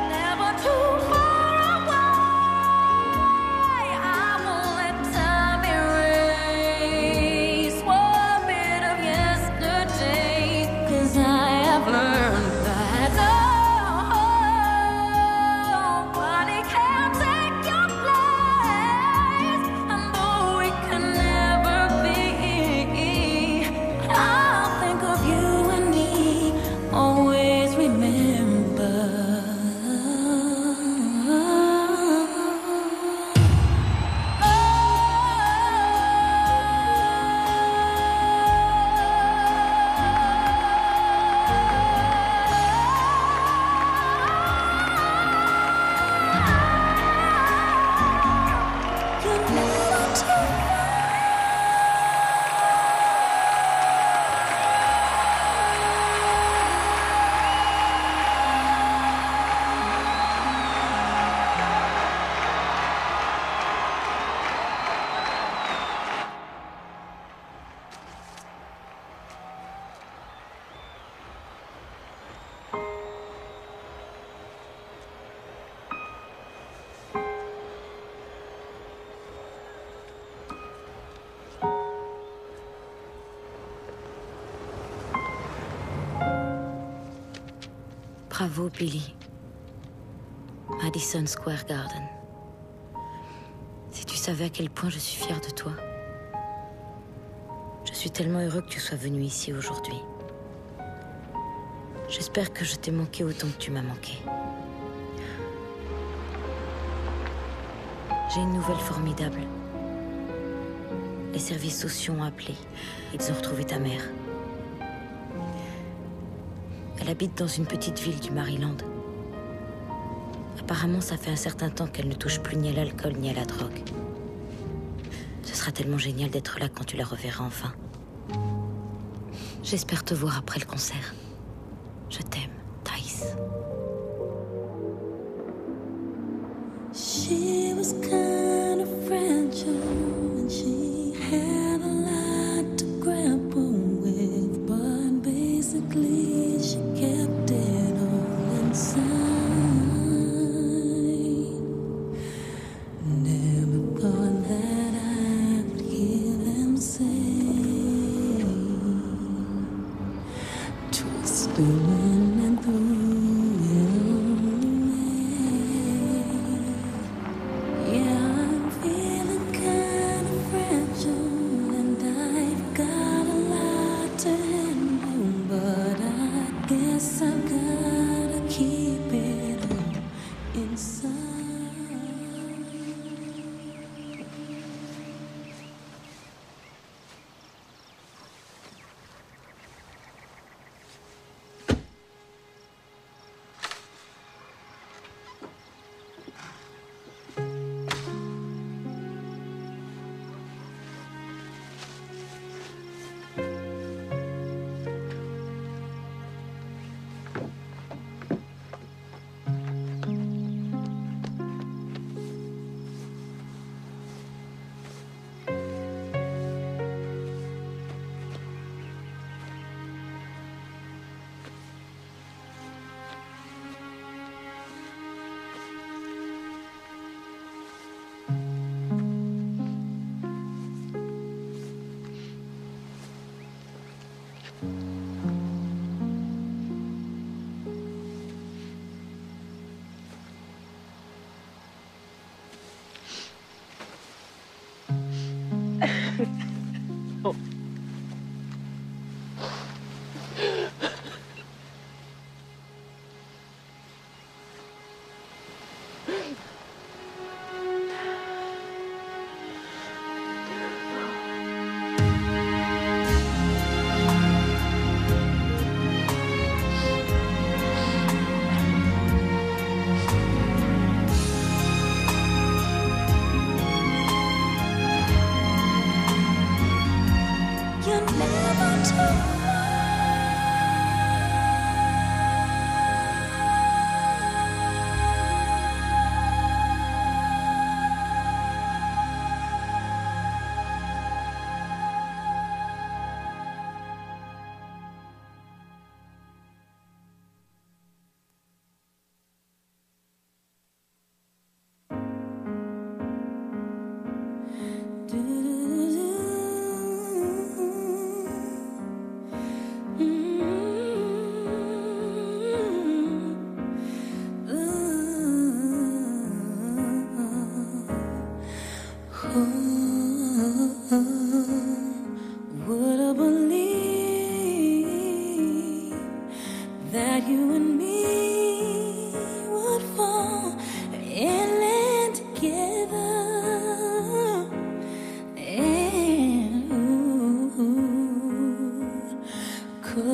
Never too far away. I won't let time erase one bit of yesterday. 'Cause I have learned that nobody can take your place. And though it can never be, I'll think of you and me, always remember. Bravo, Billy. Madison Square Garden. Si tu savais à quel point je suis fière de toi. Je suis tellement heureux que tu sois venu ici aujourd'hui. J'espère que je t'ai manqué autant que tu m'as manqué. J'ai une nouvelle formidable. Les services sociaux ont appelé. Ils ont retrouvé ta mère. Elle habite dans une petite ville du Maryland. Apparemment, ça fait un certain temps qu'elle ne touche plus ni à l'alcool ni à la drogue. Ce sera tellement génial d'être là quand tu la reverras enfin. J'espère te voir après le concert. Je t'aime, Dice. She was kind of fragile and she had a lot to grapple with, but basically she kept it all inside. Never thought that I would hear them say, twisting and through it. Yeah, I'm feeling kind of fragile and I've got a lot to handle, but I guess I've gotta keep it all inside.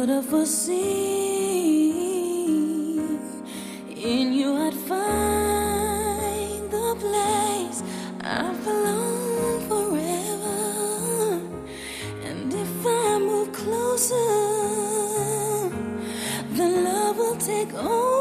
could have foreseen in you I'd find the place I belong forever. And if I move closer, then love will take over.